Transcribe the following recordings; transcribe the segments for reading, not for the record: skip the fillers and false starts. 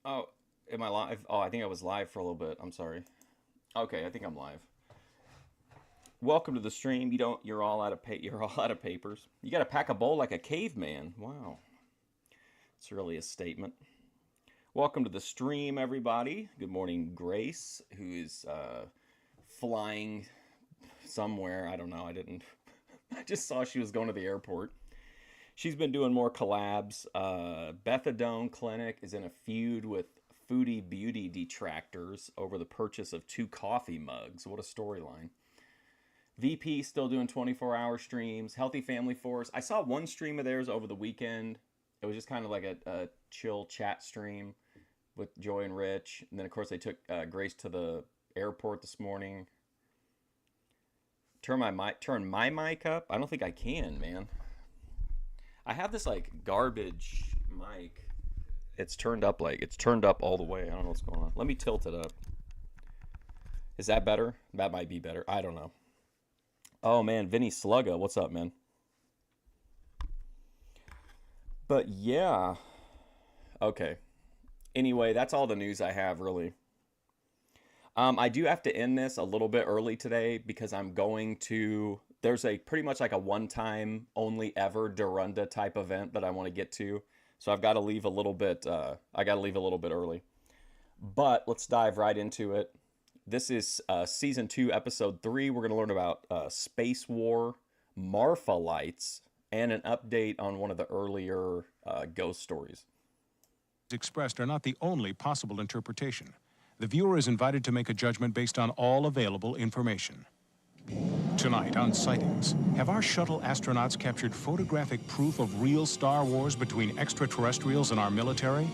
Oh, am I live? Oh, I think I was live for a little bit. I'm sorry. Okay, I think I'm live. Welcome to the stream. You're all out of you're all out of papers. You got to pack a bowl like a caveman. Wow. It's really a statement. Welcome to the stream, everybody. Good morning, Grace, who is flying somewhere. I don't know. I didn't. I just saw she was going to the airport. She's been doing more collabs. Bethadone Clinic is in a feud with Foodie Beauty detractors over the purchase of 2 coffee mugs. What a storyline. VP still doing 24-hour streams. Healthy Family Force. I saw one stream of theirs over the weekend. It was just kind of like a chill chat stream with Joy and Rich. And then, of course, they took Grace to the airport this morning. Turn my mic up? I don't think I can, man. I have this like garbage mic. It's turned up all the way. I don't know what's going on. Let me tilt it up. Is that better? That might be better. I don't know. Oh man, Vinny Slugga, what's up, man? But yeah. Okay. Anyway, that's all the news I have really. I do have to end this a little bit early today because I'm going to... There's a pretty much like a one-time, only ever Dorunda type event that I want to get to. So I've got to leave a little bit, early. But let's dive right into it. This is Season 2, Episode 3. We're going to learn about Space War, Marfa lights, and an update on one of the earlier ghost stories. Expressed are not the only possible interpretation. The viewer is invited to make a judgment based on all available information. Tonight on Sightings, have our shuttle astronauts captured photographic proof of real Star Wars between extraterrestrials and our military?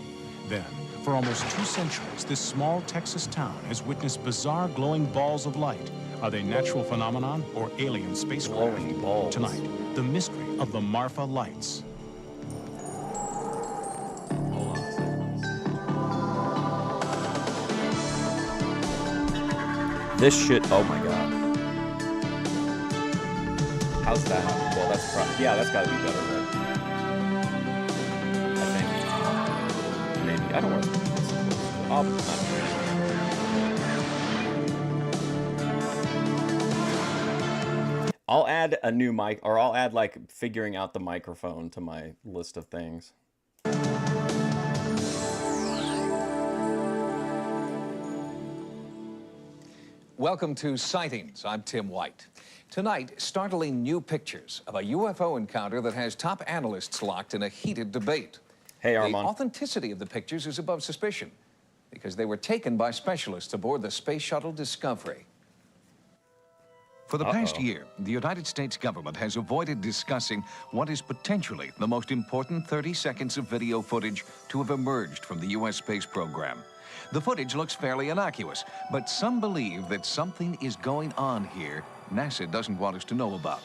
Then, for almost 2 centuries, this small Texas town has witnessed bizarre glowing balls of light. Are they natural phenomenon or alien spacecraft? Glowing balls. Tonight, the mystery of the Marfa lights. Hold on a second. This shit, oh my god. How's that? Well, that's probably, yeah, that's gotta be better, right? I think. Maybe. I don't want to. I'll add a new mic, or I'll add like figuring out the microphone to my list of things. Welcome to Sightings. I'm Tim White. Tonight, startling new pictures of a UFO encounter that has top analysts locked in a heated debate. Hey, Armand. The authenticity of the pictures is above suspicion because they were taken by specialists aboard the Space Shuttle Discovery. For the past year, the United States government has avoided discussing what is potentially the most important 30 seconds of video footage to have emerged from the U.S. space program. The footage looks fairly innocuous, but some believe that something is going on here NASA doesn't want us to know about.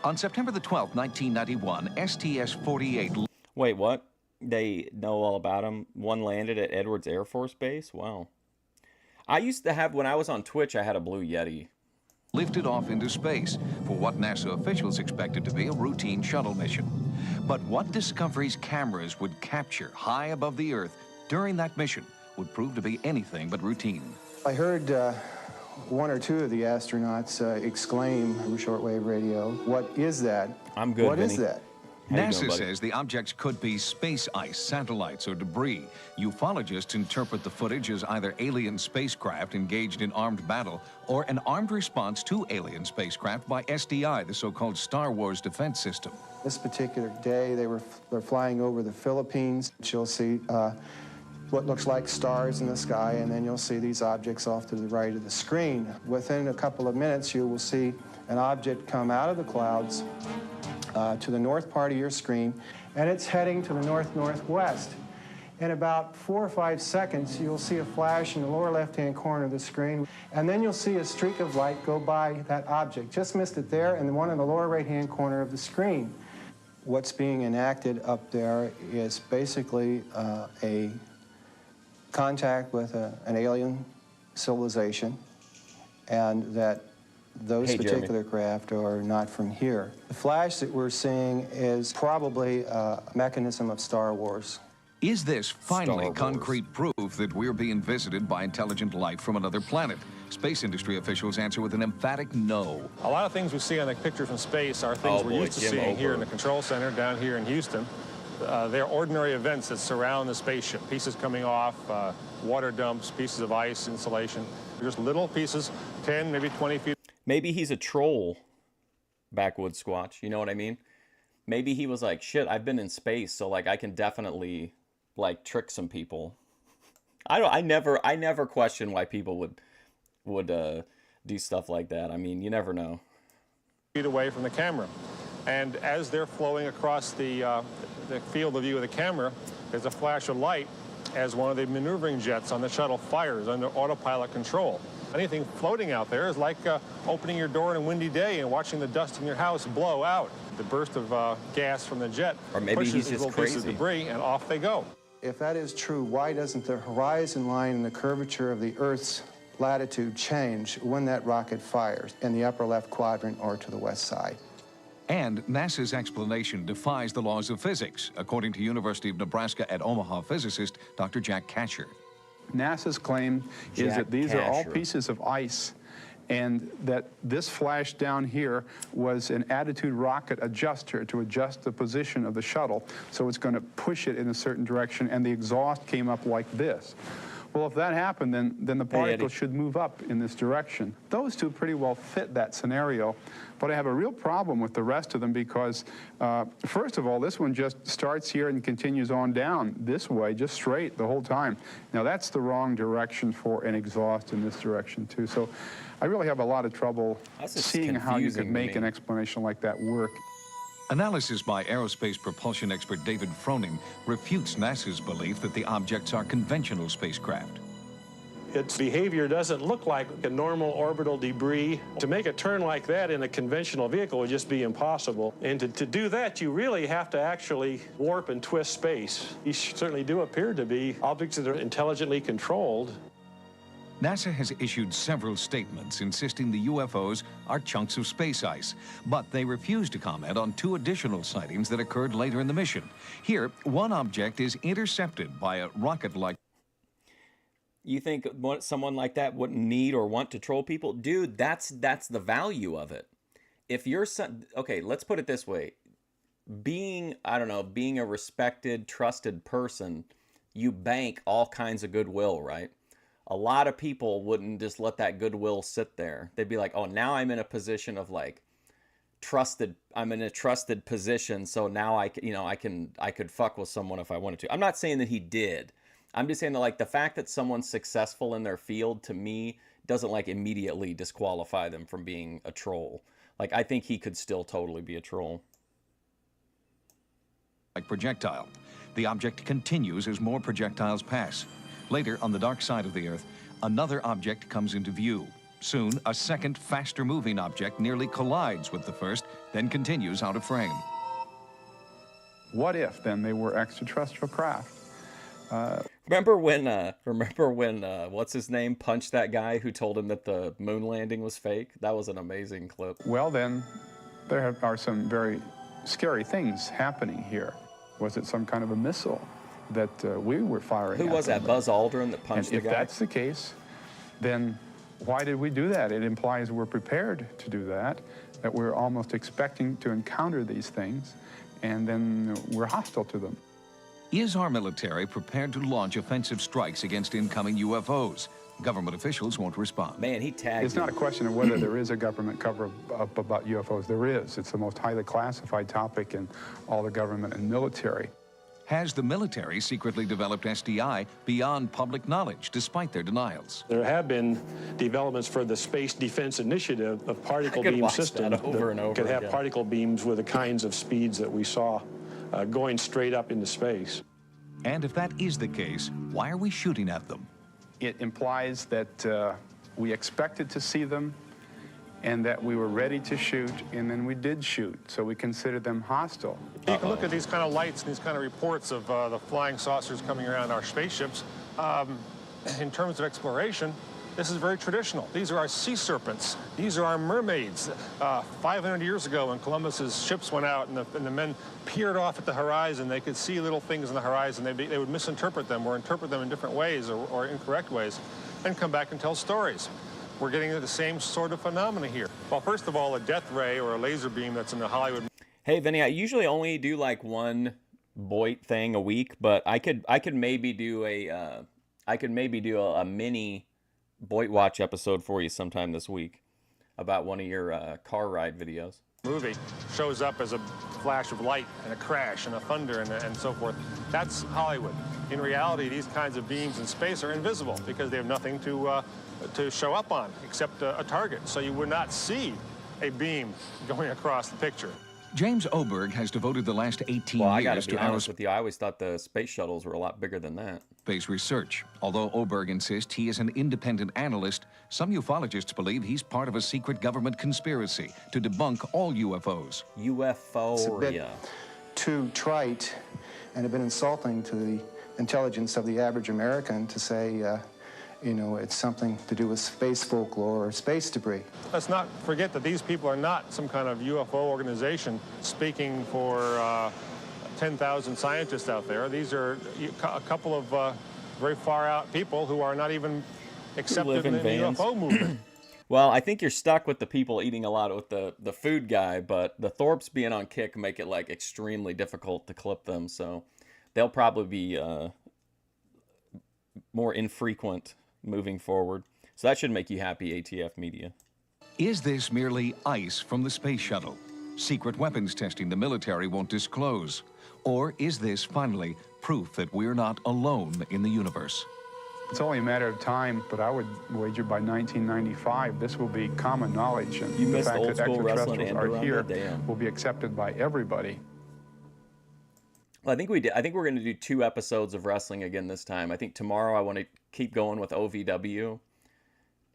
On September the 12th, 1991, STS-48... Wait, what? They know all about him? One landed at Edwards Air Force Base? Wow. I used to have, when I was on Twitch, I had a Blue Yeti. lifted off into space for what NASA officials expected to be a routine shuttle mission. But what Discovery's cameras would capture high above the Earth during that mission would prove to be anything but routine. I heard one or two of the astronauts exclaim over shortwave radio, "What is that? I'm good, What Vinny. is that?" NASA says the objects could be space ice, satellites, or debris. Ufologists interpret the footage as either alien spacecraft engaged in armed battle or an armed response to alien spacecraft by SDI, the so-called Star Wars defense system. This particular day, they're flying over the Philippines. You'll see what looks like stars in the sky, and then you'll see these objects off to the right of the screen. Within a couple of minutes, you will see an object come out of the clouds to the north part of your screen, and it's heading to the north-northwest. In about 4 or 5 seconds, you'll see a flash in the lower left-hand corner of the screen, and then you'll see a streak of light go by that object. Just missed it there, and the one in the lower right-hand corner of the screen. What's being enacted up there is basically a contact with an alien civilization, and that those particular craft are not from here. The flash that we're seeing is probably a mechanism of Star Wars. Is this finally Star Wars. concrete proof that we're being visited by intelligent life from another planet? Space industry officials answer with an emphatic no. A lot of things we see on the picture from space are things Oh, we're boy, used to Jim seeing here in Ober. the control center down here in Houston. They're ordinary events that surround the spaceship. Pieces coming off, water dumps, pieces of ice, insulation. Just little pieces, 10, maybe 20 feet. Maybe he's a troll, backwoods Squatch. You know what I mean? Maybe he was like, shit, I've been in space, so like I can definitely like trick some people. I never question why people would do stuff like that. I mean, you never know. Feet away from the camera. And as they're flowing across the field of view of the camera, there's a flash of light as one of the maneuvering jets on the shuttle fires under autopilot control. Anything floating out there is like opening your door on a windy day and watching the dust in your house blow out. The burst of gas from the jet Or maybe pushes he's these just little pieces of crazy. debris, and off they go. If that is true, why doesn't the horizon line and the curvature of the Earth's latitude change when that rocket fires in the upper left quadrant or to the west side? And NASA's explanation defies the laws of physics, according to University of Nebraska at Omaha physicist Dr. Jack Kasher. NASA's claim is Jack that these are all Kasher. pieces of ice, and that this flash down here was an attitude rocket adjuster to adjust the position of the shuttle, so it's going to push it in a certain direction, and the exhaust came up like this. Well, if that happened, then the particle Eddie. should move up in this direction. Those two pretty well fit that scenario, but I have a real problem with the rest of them because, first of all, this one just starts here and continues on down this way, just straight the whole time. Now, that's the wrong direction for an exhaust in this direction, too. So I really have a lot of trouble That's just seeing how you confusing could to make me. an explanation like that work. Analysis by aerospace propulsion expert David Froning refutes NASA's belief that the objects are conventional spacecraft. Its behavior doesn't look like a normal orbital debris. To make a turn like that in a conventional vehicle would just be impossible. And to do that, you really have to actually warp and twist space. These certainly do appear to be objects that are intelligently controlled. NASA has issued several statements insisting the UFOs are chunks of space ice, but they refuse to comment on two additional sightings that occurred later in the mission. Here, one object is intercepted by a rocket-like. You think someone like that wouldn't need or want to troll people? Dude, that's the value of it. If you're okay, let's put it this way. Being a respected, trusted person, you bank all kinds of goodwill, right? A lot of people wouldn't just let that goodwill sit there. They'd be like, "Oh, now I'm in a position of like trusted. I'm in a trusted position, so now I could fuck with someone if I wanted to." I'm not saying that he did. I'm just saying that like the fact that someone's successful in their field to me doesn't like immediately disqualify them from being a troll. Like I think he could still totally be a troll. Like projectile. The object continues as more projectiles pass. Later, on the dark side of the Earth, another object comes into view. Soon, a second, faster-moving object nearly collides with the first, then continues out of frame. What if, then, they were extraterrestrial craft? Remember when what's his name punched that guy who told him that the moon landing was fake? That was an amazing clip. Well, then, there are some very scary things happening here. Was it some kind of a missile that we were firing Who at was them? that? Buzz Aldrin that punched And the if guy? that's the case, then why did we do that? It implies we're prepared to do that we're almost expecting to encounter these things, and then we're hostile to them. Is our military prepared to launch offensive strikes against incoming UFOs? Government officials won't respond. Man, he tagged It's not a him. question of whether there is a government cover-up about UFOs. There is. It's the most highly classified topic in all the government and military. Has the military secretly developed SDI beyond public knowledge, despite their denials? There have been developments for the Space Defense Initiative of particle I could beam watch that systems over and over could have again. particle beams with the kinds of speeds that we saw going straight up into space. And if that is the case, why are we shooting at them? It implies that we expected to see them and that we were ready to shoot, and then we did shoot, so we consider them hostile. You can look at these kind of lights and these kind of reports of the flying saucers coming around our spaceships. In terms of exploration, This is very traditional. These are our sea serpents. These are our mermaids. 500 years ago, when Columbus's ships went out and the men peered off at the horizon, they could see little things on the horizon. They would misinterpret them or interpret them in different ways or incorrect ways, and come back and tell stories. We're getting the same sort of phenomena here. Well, first of all, a death ray or a laser beam that's in the Hollywood. Hey, Vinny, I usually only do like one Boit thing a week, but I could maybe do a mini Boit Watch episode for you sometime this week about one of your car ride videos. Movie shows up as a flash of light and a crash and a thunder and so forth. That's Hollywood. In reality, these kinds of beams in space are invisible because they have nothing to show up on except a target. So you would not see a beam going across the picture. James Oberg has devoted the last 18 Well, I years gotta to be honest with you, I always thought the space shuttles were a lot bigger than that. aerospace research. Although Oberg insists he is an independent analyst, some ufologists believe he's part of a secret government conspiracy to debunk all UFOs. It's a bit too trite and a bit insulting to the intelligence of the average American to say, you know, it's something to do with space folklore or space debris. Let's not forget that these people are not some kind of UFO organization speaking for 10,000 scientists out there. These are a couple of very far out people who are not even accepted in the UFO movement. Well, I think you're stuck with the people eating a lot with the food guy, but the Thorpes being on kick make it like extremely difficult to clip them, so they'll probably be more infrequent moving forward. So that should make you happy, ATF Media. Is this merely ice from the space shuttle? Secret weapons testing the military won't disclose? Or is this finally proof that we're not alone in the universe? It's only a matter of time, but I would wager by 1995 this will be common knowledge, and You the missed fact old that school wrestling extraterrestrials and are here damn. will be accepted by everybody. Well, I think we did. I think we're going to do 2 episodes of wrestling again this time. I think tomorrow I want to keep going with OVW,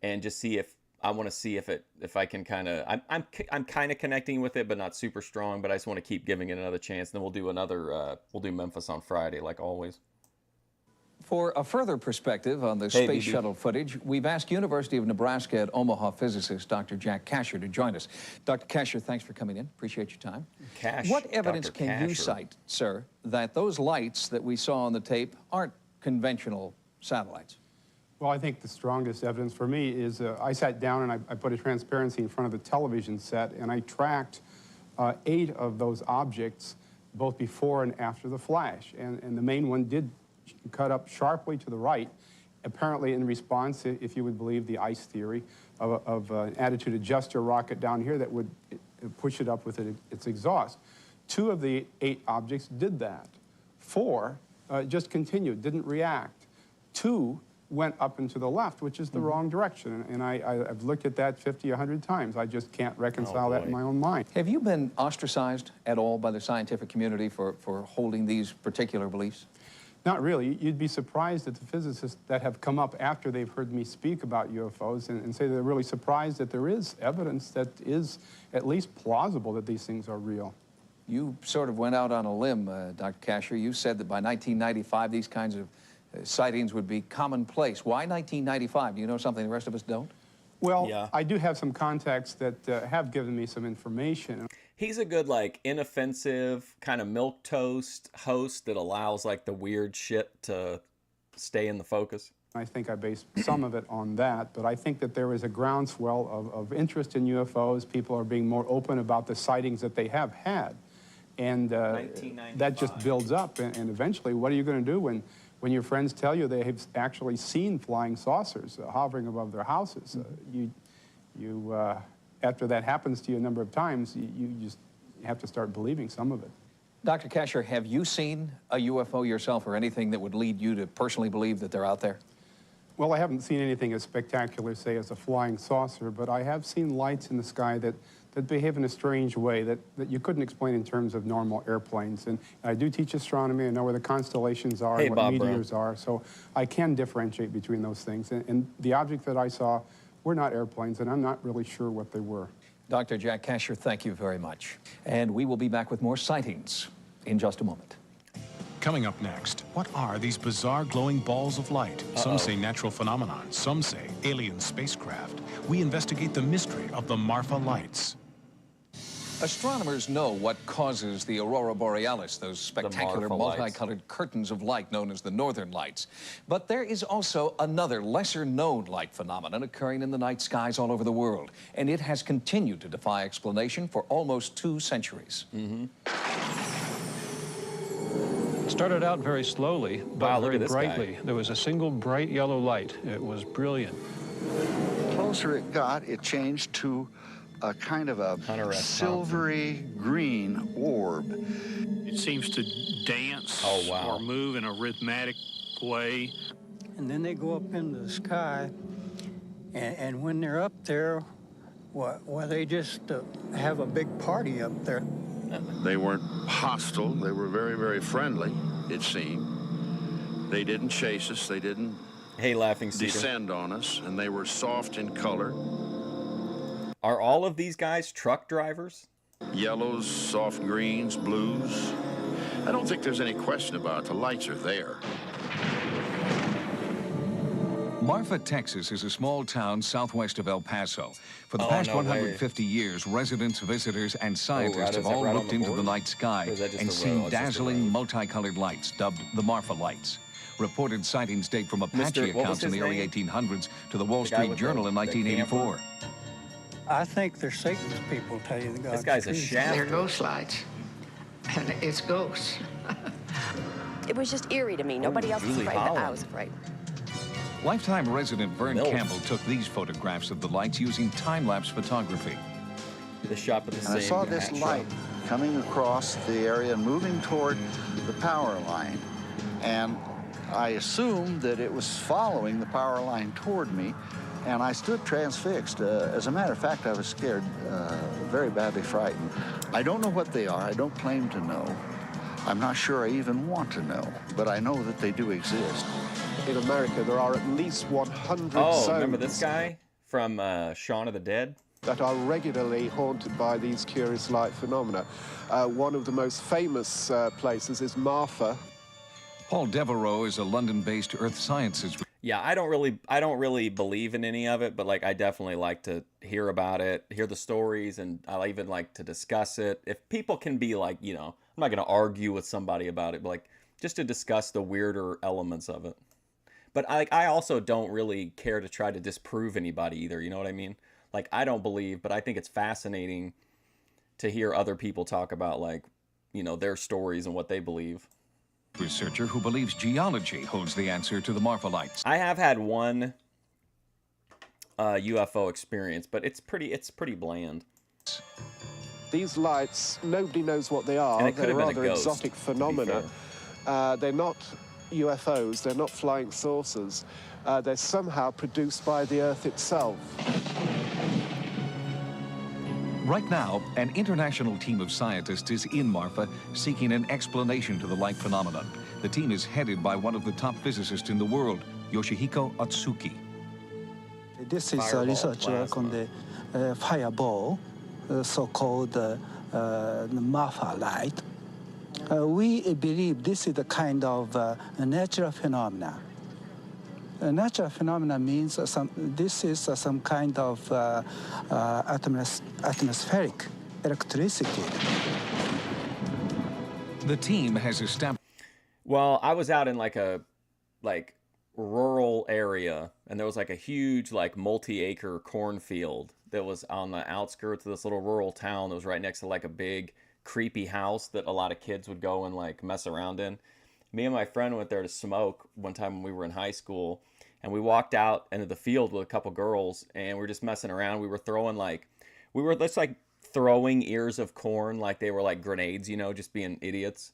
and just see if I can kind of I'm kind of connecting with it, but not super strong. But I just want to keep giving it another chance. Then we'll do we'll do Memphis on Friday, like always. For a further perspective on the space shuttle footage, we've asked University of Nebraska at Omaha physicist Dr. Jack Kasher to join us. Dr. Kasher, thanks for coming in. Appreciate your time. What evidence Dr. can you Kasher. cite, sir, that those lights that we saw on the tape aren't conventional satellites? Well, I think the strongest evidence for me is I sat down and I put a transparency in front of the television set, and I tracked 8 of those objects, both before and after the flash. And the main one did cut up sharply to the right, apparently in response, if you would believe the ice theory, of an attitude adjuster rocket down here that would push it up with its exhaust. 2 of the 8 objects did that. 4 just continued, didn't react. 2 went up and to the left, which is the wrong direction. And I've looked at that 50, 100 times. I just can't reconcile that in my own mind. Have you been ostracized at all by the scientific community for holding these particular beliefs? Not really. You'd be surprised at the physicists that have come up after they've heard me speak about UFOs and say they're really surprised that there is evidence that is at least plausible that these things are real. You sort of went out on a limb, Dr. Kasher. You said that by 1995, these kinds of sightings would be commonplace. Why 1995? Do you know something the rest of us don't? Well, Yeah. I do have some contacts that have given me some information. He's a good, like, inoffensive, kind of milquetoast host that allows, like, the weird shit to stay in the focus. I think I base some of it on that, but I think that there is a groundswell of interest in UFOs. People are being more open about the sightings that they have had. And that just builds up. And eventually, what are you going to do when your friends tell you they have actually seen flying saucers hovering above their houses? After that happens to you a number of times, you just have to start believing some of it. Dr. Kasher, have you seen a UFO yourself or anything that would lead you to personally believe that they're out there? Well, I haven't seen anything as spectacular, say, as a flying saucer, but I have seen lights in the sky that behave in a strange way that you couldn't explain in terms of normal airplanes. And I do teach astronomy. I know where the constellations are and what Bob, meteors are, so I can differentiate between those things. And the objects that I saw were not airplanes, and I'm not really sure what they were. Dr. Jack Kasher, thank you very much. And we will be back with more sightings in just a moment. Coming up next, what are these bizarre glowing balls of light? Some say natural phenomenon, some say alien spacecraft. We investigate the mystery of the Marfa lights. Astronomers know what causes the aurora borealis, those spectacular Marfa multicolored curtains of light known as the northern lights. But there is also another lesser-known light phenomenon occurring in the night skies all over the world, and it has continued to defy explanation for almost 2 centuries. It started out very slowly, but look very at this brightly. guy. There was a single bright yellow light. It was brilliant. The closer it got, it changed to a kind of a Hunter S. silvery green orb. It seems to dance or move in a rhythmic way. And then they go up into the sky, and when they're up there, well, they just have a big party up there. They weren't hostile. They were very, very friendly, it seemed. They didn't chase us. They didn't Hey, Laughing Cedar. descend on us, and they were soft in color. Are all of these guys truck drivers? Yellows, soft greens, blues. I don't think there's any question about it. The lights are there. Marfa, Texas is a small town southwest of El Paso. For the past 150 years, residents, visitors, and scientists have all looked into the night sky and seen dazzling multicolored lights dubbed the Marfa lights. Reported sightings date from Apache accounts in the early 1800s to the Wall Street Journal in 1984. I think they're Satan's people, tell you the God's This guy's a truth. shaft. They're ghost lights, and it's ghosts. It was just eerie to me. Nobody else was Julie afraid, but I Holland. was afraid. Lifetime resident Vern Mills. Campbell took these photographs of the lights using time-lapse photography. The shop at the And same I saw this hat light shop. coming across the area and moving toward the power line. And I assumed that it was following the power line toward me, and I stood transfixed. As a matter of fact, I was scared, very badly frightened. I don't know what they are. I don't claim to know. I'm not sure I even want to know, but I know that they do exist. In America, there are at least 100 Oh, remember zones this guy from Shaun of the Dead? that are regularly haunted by these curious light phenomena. One of the most famous places is Marfa. Paul Devereaux is a London-based earth sciences. Yeah, I don't really believe in any of it, but like I definitely like to hear about it, hear the stories, and I even like to discuss it. If people can be like, I'm not going to argue with somebody about it, but like just to discuss the weirder elements of it. But I also don't really care to try to disprove anybody either, you know what I mean? Like I don't believe, but I think it's fascinating to hear other people talk about like, their stories and what they believe. Researcher who believes geology holds the answer to the Marfa lights. I have had one UFO experience, but it's pretty bland. These lights, nobody knows what they are. And it could They're have been a rather ghost, exotic to be phenomena. They're not UFOs, they're not flying saucers. They're somehow produced by the Earth itself. Right now, an international team of scientists is in Marfa seeking an explanation to the light phenomenon. The team is headed by one of the top physicists in the world, Yoshihiko Otsuki. This is a research work on the fireball, so-called Marfa light. We believe this is a kind of a natural phenomena. A natural phenomena means this is some kind of atmospheric electricity. The team has established. Well, I was out in like a rural area, and there was like a huge multi-acre cornfield that was on the outskirts of this little rural town that was right next to like a big creepy house that a lot of kids would go and like mess around in. Me and my friend went there to smoke one time when we were in high school, and we walked out into the field with a couple girls, and we were just messing around. We were throwing throwing ears of corn like they were like grenades, just being idiots.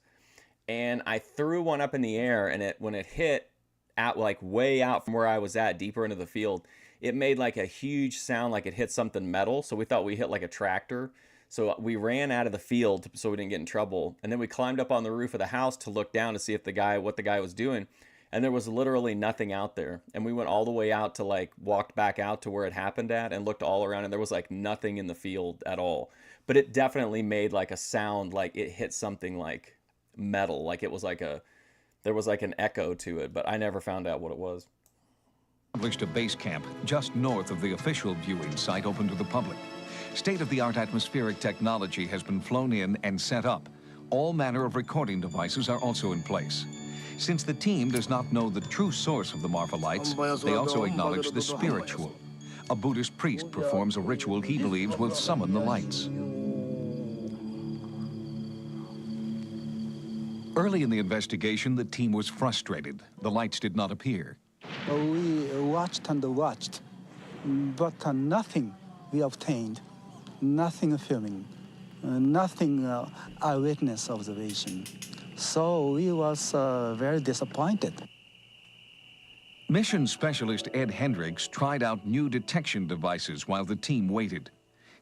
And I threw one up in the air, and when it hit out way out from where I was at, deeper into the field, it made like a huge sound like it hit something metal. So we thought we hit like a tractor. So we ran out of the field so we didn't get in trouble. And then we climbed up on the roof of the house to look down to see what the guy was doing. And there was literally nothing out there. And we went all the way out to walked back out to where it happened at and looked all around, and there was nothing in the field at all. But it definitely made a sound like it hit something metal. It was there was like an echo to it, but I never found out what it was. Established a base camp just north of the official viewing site open to the public. State-of-the-art atmospheric technology has been flown in and set up. All manner of recording devices are also in place. Since the team does not know the true source of the Marfa lights, they also acknowledge the spiritual. A Buddhist priest performs a ritual he believes will summon the lights. Early in the investigation, the team was frustrated. The lights did not appear. We watched and watched, but nothing we obtained, nothing filming, nothing eyewitness observation. So we was very disappointed. Mission specialist Ed Hendricks tried out new detection devices while the team waited.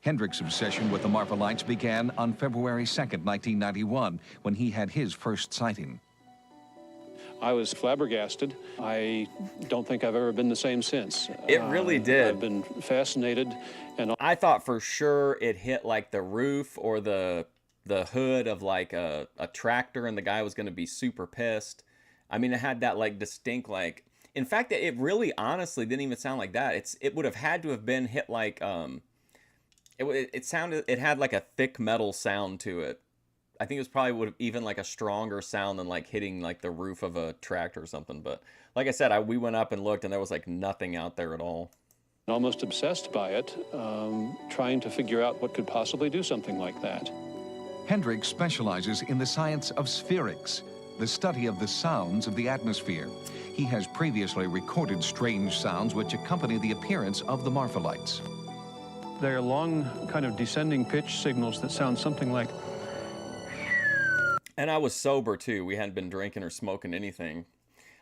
Hendricks' obsession with the Marfa lights began on February 2nd, 1991, when he had his first sighting. I was flabbergasted. I don't think I've ever been the same since. It really did. I've been fascinated, and I thought for sure it hit like the roof or the hood of like a tractor, and the guy was going to be super pissed. I mean, it had that like distinct like. In fact, it really honestly didn't even sound like that. It would have had to have been hit like it had like a thick metal sound to it. I think it was probably would have even like a stronger sound than like hitting like the roof of a tractor or something. But like I said, we went up and looked, and there was like nothing out there at all. almost obsessed by it, trying to figure out what could possibly do something like that. Hendricks specializes in the science of spherics, the study of the sounds of the atmosphere. He has previously recorded strange sounds which accompany the appearance of the Marfa lights. They're long, kind of descending pitch signals that sound something like... And I was sober, too. We hadn't been drinking or smoking anything.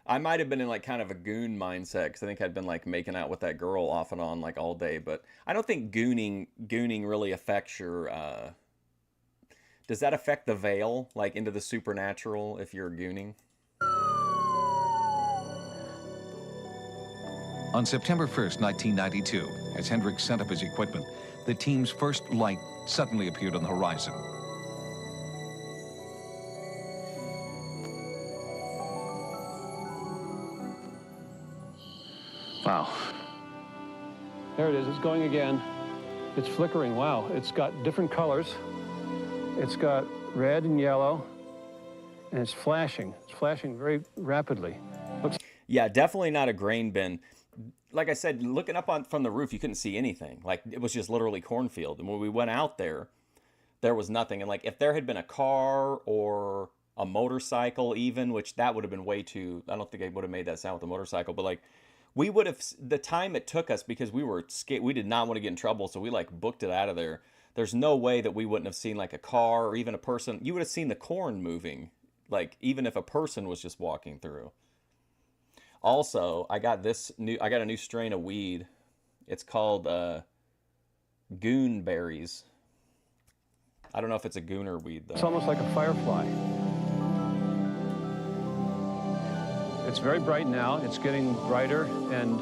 I might have been in, like, kind of a goon mindset, because I think I'd been, like, making out with that girl off and on, like, all day. But I don't think gooning really affects your... Does that affect the veil, like, into the supernatural if you're gooning? On September 1st, 1992, as Hendricks set up his equipment, the team's first light suddenly appeared on the horizon. Wow. There it is. It's going again. It's flickering. Wow. It's got different colors. It's got red and yellow, and it's flashing. It's flashing very rapidly. Yeah, definitely not a grain bin. Like I said, looking up from the roof, you couldn't see anything. Like, it was just literally cornfield. And when we went out there, there was nothing. And, like, if there had been a car or a motorcycle even, which that would have been way too... I don't think I would have made that sound with a motorcycle. But, like, we would have... The time it took us, because we were scared, we did not want to get in trouble, so we, like, booked it out of there. There's no way that we wouldn't have seen, like, a car or even a person. You would have seen the corn moving, like, even if a person was just walking through. Also, I got a new strain of weed. It's called goonberries. I don't know if it's a gooner weed, though. It's almost like a firefly. It's very bright now. It's getting brighter, and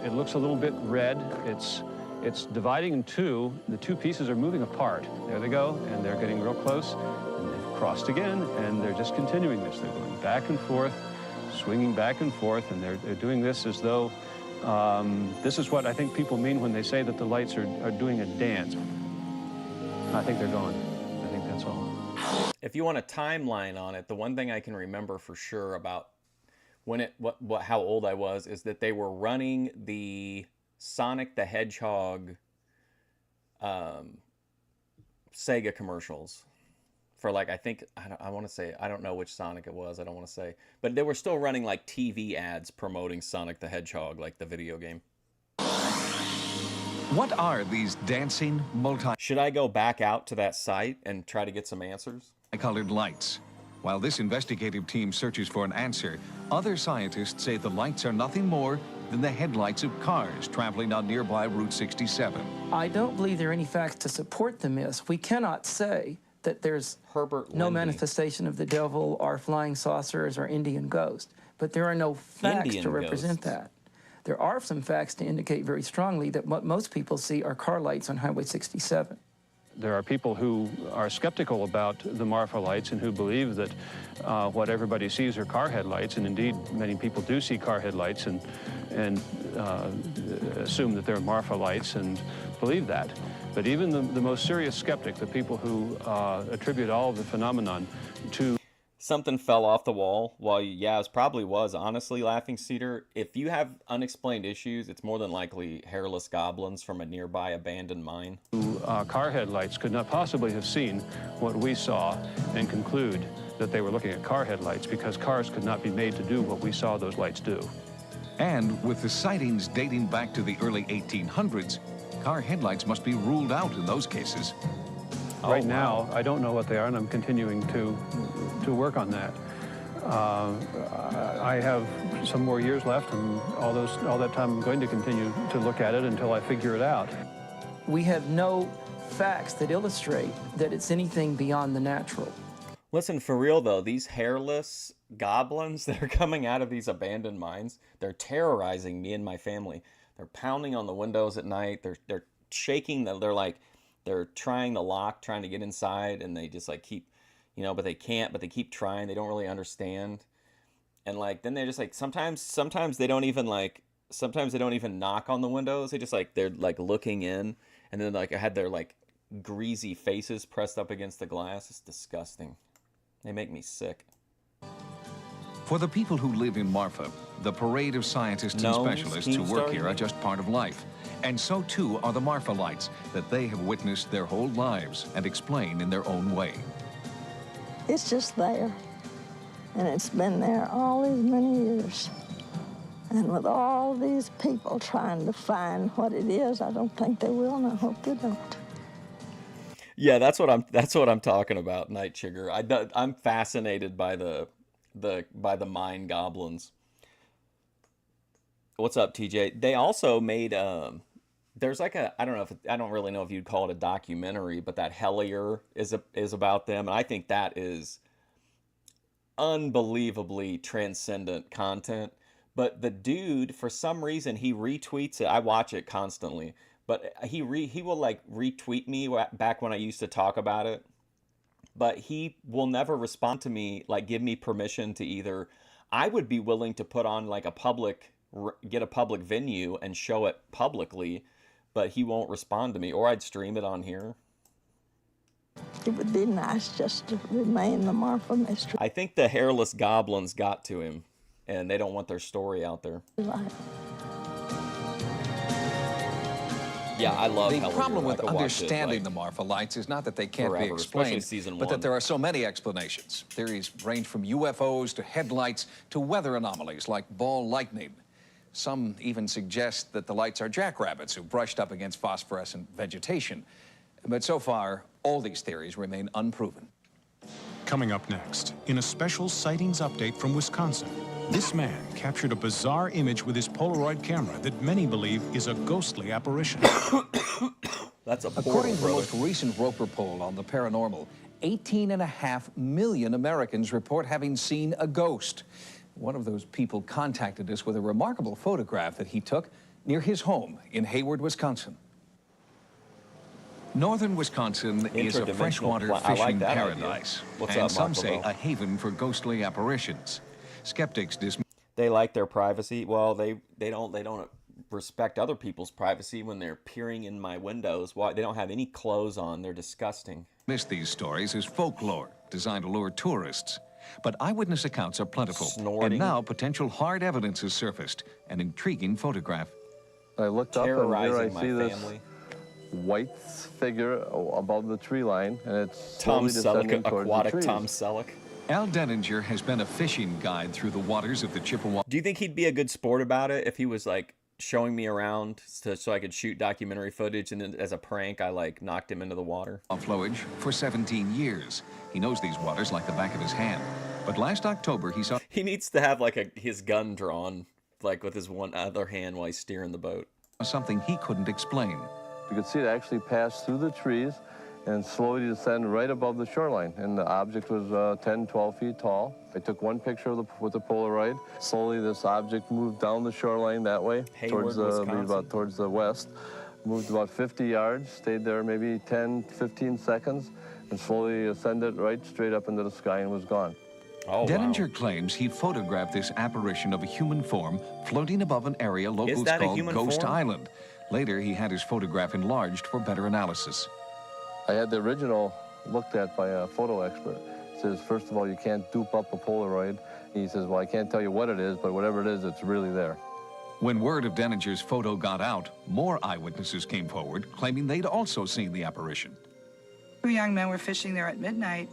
it looks a little bit red. It's dividing in two. The two pieces are moving apart. There they go, and they're getting real close. And they've crossed again, and they're just continuing this. They're going back and forth, swinging back and forth, and they're doing this as though this is what I think people mean when they say that the lights are doing a dance. I think they're gone. I think that's all. If you want a timeline on it, the one thing I can remember for sure about when how old I was is that they were running the Sonic the Hedgehog Sega commercials for, like, I think, I want to say, I don't know which Sonic it was, I don't want to say, but they were still running, like, TV ads promoting Sonic the Hedgehog, like the video game. What are these dancing Should I go back out to that site and try to get some answers? Colored lights. While this investigative team searches for an answer, other scientists say the lights are nothing more than the headlights of cars traveling on nearby Route 67. I don't believe there are any facts to support the myths. We cannot say that there's no manifestation of the devil or flying saucers or Indian ghost, but there are no facts to represent that. There are some facts to indicate very strongly that what most people see are car lights on Highway 67. There are people who are skeptical about the Marfa lights and who believe that what everybody sees are car headlights, and indeed many people do see car headlights and assume that they're Marfa lights and believe that. But even the most serious skeptic, the people who attribute all of the phenomenon to... Something fell off the wall. Well, yeah, it probably was, honestly, Laughing Cedar. If you have unexplained issues, it's more than likely hairless goblins from a nearby abandoned mine. Car headlights could not possibly have seen what we saw and conclude that they were looking at car headlights, because cars could not be made to do what we saw those lights do. And with the sightings dating back to the early 1800s, car headlights must be ruled out in those cases. Right now, I don't know what they are, and I'm continuing to work on that. I have some more years left, and all that time I'm going to continue to look at it until I figure it out. We have no facts that illustrate that it's anything beyond the natural. Listen, for real though, these hairless goblins that are coming out of these abandoned mines, they're terrorizing me and my family. They're pounding on the windows at night. They're shaking. They're trying the lock, trying to get inside, and they just like keep, you know, but they can't, but they keep trying. They don't really understand. And like, then they're just like, sometimes they don't even knock on the windows. They just like, they're like looking in, and then like I had their like greasy faces pressed up against the glass. It's disgusting. They make me sick. For the people who live in Marfa, the parade of scientists and specialists who work here are just part of life. And so too are the Marfa lights that they have witnessed their whole lives and explain in their own way. It's just there. And it's been there all these many years. And with all these people trying to find what it is, I don't think they will, and I hope they don't. Yeah, that's what I'm talking about, Night Chigger. I'm fascinated by the mine goblins. What's up, TJ? They also made there's like I don't really know if you'd call it a documentary, but that Hellier is about them, and I think that is unbelievably transcendent content. But the dude, for some reason, he retweets it. I watch it constantly, but he will like retweet me back when I used to talk about it. But he will never respond to me, like give me permission to either. I would be willing to put on like get a public venue and show it publicly, but he won't respond to me, or I'd stream it on here. It would be nice just to remain the Marfa mystery. I think the hairless goblins got to him, and they don't want their story out there. Right. Yeah, I love The Hellier. problem with understanding the Marfa lights is not that they can't be explained, but that there are so many explanations. Theories range from UFOs to headlights to weather anomalies like ball lightning. Some even suggest that the lights are jackrabbits who brushed up against phosphorescent vegetation. But so far, all these theories remain unproven. Coming up next, in a special sightings update from Wisconsin, this man captured a bizarre image with his Polaroid camera that many believe is a ghostly apparition. That's a According to the most recent Roper poll on the paranormal, 18.5 million Americans report having seen a ghost. One of those people contacted us with a remarkable photograph that he took near his home in Hayward, Wisconsin. Northern Wisconsin is a freshwater fishing paradise, and some say a haven for ghostly apparitions. Skeptics they like their privacy. Well, they don't respect other people's privacy when they're peering in my windows. Why they don't have any clothes on? They're disgusting. Dismiss these stories as folklore designed to lure tourists. But eyewitness accounts are plentiful, and now potential hard evidence has surfaced. An intriguing photograph. I looked up and there I see this white figure above the tree line, and it's Tom Selleck, aquatic the Tom Selleck. Al Denninger has been a fishing guide through the waters of the Chippewa. Do you think he'd be a good sport about it if he was like showing me around so I could shoot documentary footage, and then as a prank I like knocked him into the water? Flowage for 17 years. He knows these waters like the back of his hand. But last October he saw... He needs to have like his gun drawn, like with his one other hand while he's steering the boat. Something he couldn't explain. You could see it actually pass through the trees and slowly descend right above the shoreline. And the object was 10, 12 feet tall. I took one picture with the Polaroid. Slowly this object moved down the shoreline that way, Hayward, towards the west. moved about 50 yards, stayed there maybe 10, 15 seconds, and slowly ascended right straight up into the sky and was gone. Oh, Denninger wow. claims he photographed this apparition of a human form floating above an area locals call Ghost Island. Later, he had his photograph enlarged for better analysis. I had the original looked at by a photo expert. He says, first of all, you can't dupe up a Polaroid. He says, well, I can't tell you what it is, but whatever it is, it's really there. When word of Denninger's photo got out, more eyewitnesses came forward, claiming they'd also seen the apparition. Two young men were fishing there at midnight,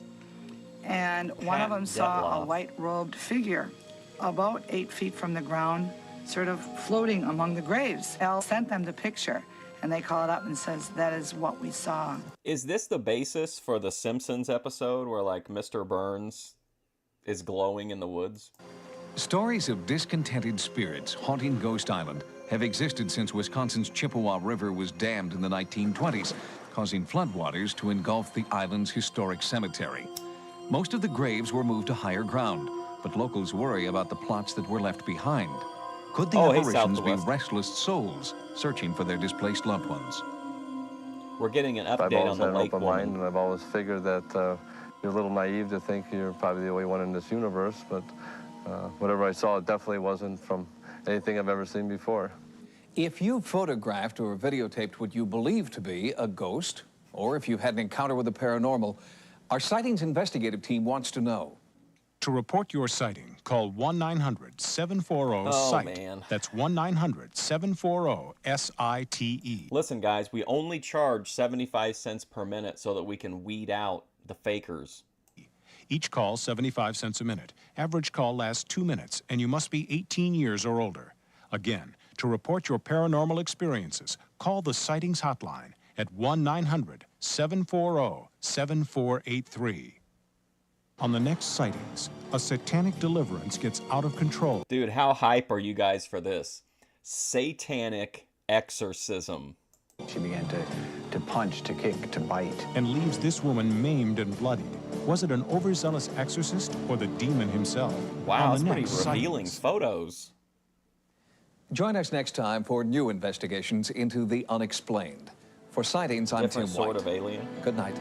and one of them saw a white-robed figure about 8 feet from the ground, sort of floating among the graves. Al sent them the picture, and they called up and says, that is what we saw. Is this the basis for the Simpsons episode where, like, Mr. Burns is glowing in the woods? Stories of discontented spirits haunting Ghost Island have existed since Wisconsin's Chippewa River was dammed in the 1920s, causing floodwaters to engulf the island's historic cemetery. Most of the graves were moved to higher ground, but locals worry about the plots that were left behind. Could the apparitions be restless souls searching for their displaced loved ones? We're getting an update on the lake I've always had an open woman. mind, and I've always figured that you're a little naive to think you're probably the only one in this universe, but whatever I saw, it definitely wasn't from anything I've ever seen before. If you photographed or videotaped what you believe to be a ghost, or if you've had an encounter with the paranormal, our Sightings investigative team wants to know. To report your sighting, call 1-900-740-SIGHT. man. That's 1-900-740-SITE. Listen, guys, we only charge 75 cents per minute so that we can weed out the fakers. Each call 75 cents a minute. Average call lasts 2 minutes, and you must be 18 years or older. Again, to report your paranormal experiences, call the Sightings hotline at 1-900-740-7483. On the next Sightings, a satanic deliverance gets out of control. Dude, how hype are you guys for this? Satanic exorcism. She began to punch, to kick, to bite. And leaves this woman maimed and bloodied. Was it an overzealous exorcist or the demon himself? Wow, that's pretty next revealing Sightings. photos. Join us next time for new investigations into the unexplained. For Sightings, I'm Tim Different White. sort of alien. Good night.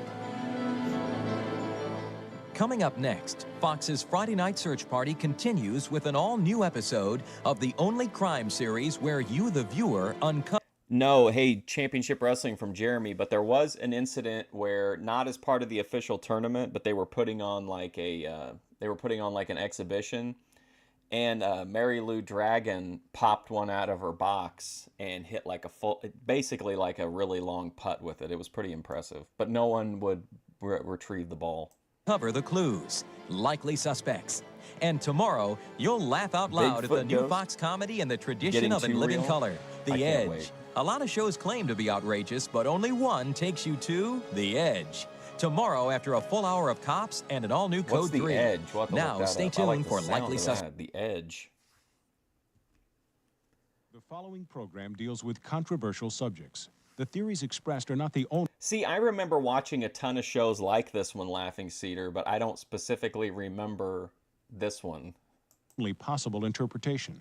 Coming up next, Fox's Friday Night Search Party continues with an all-new episode of the only crime series where you, the viewer, uncover... No, hey, Championship Wrestling from Jeremy, but there was an incident where, not as part of the official tournament, but they were putting on like an exhibition, and Mary Lou Dragon popped one out of her box and hit like basically like a really long putt with it. It was pretty impressive, but no one would retrieve the ball. Cover the clues, likely suspects. And tomorrow, you'll laugh out loud at the new Fox comedy in the tradition of In Living Color, The Edge. A lot of shows claim to be outrageous, but only one takes you to The Edge. Tomorrow, after a full hour of Cops and an all-new Code 3. What's The Edge? We'll have to now, look that stay up. I like tuned the for sound likely of suspects. that, The Edge. The following program deals with controversial subjects. The theories expressed are not the only... See, I remember watching a ton of shows like this one, Laughing Cedar, but I don't specifically remember this one. ...only possible interpretation.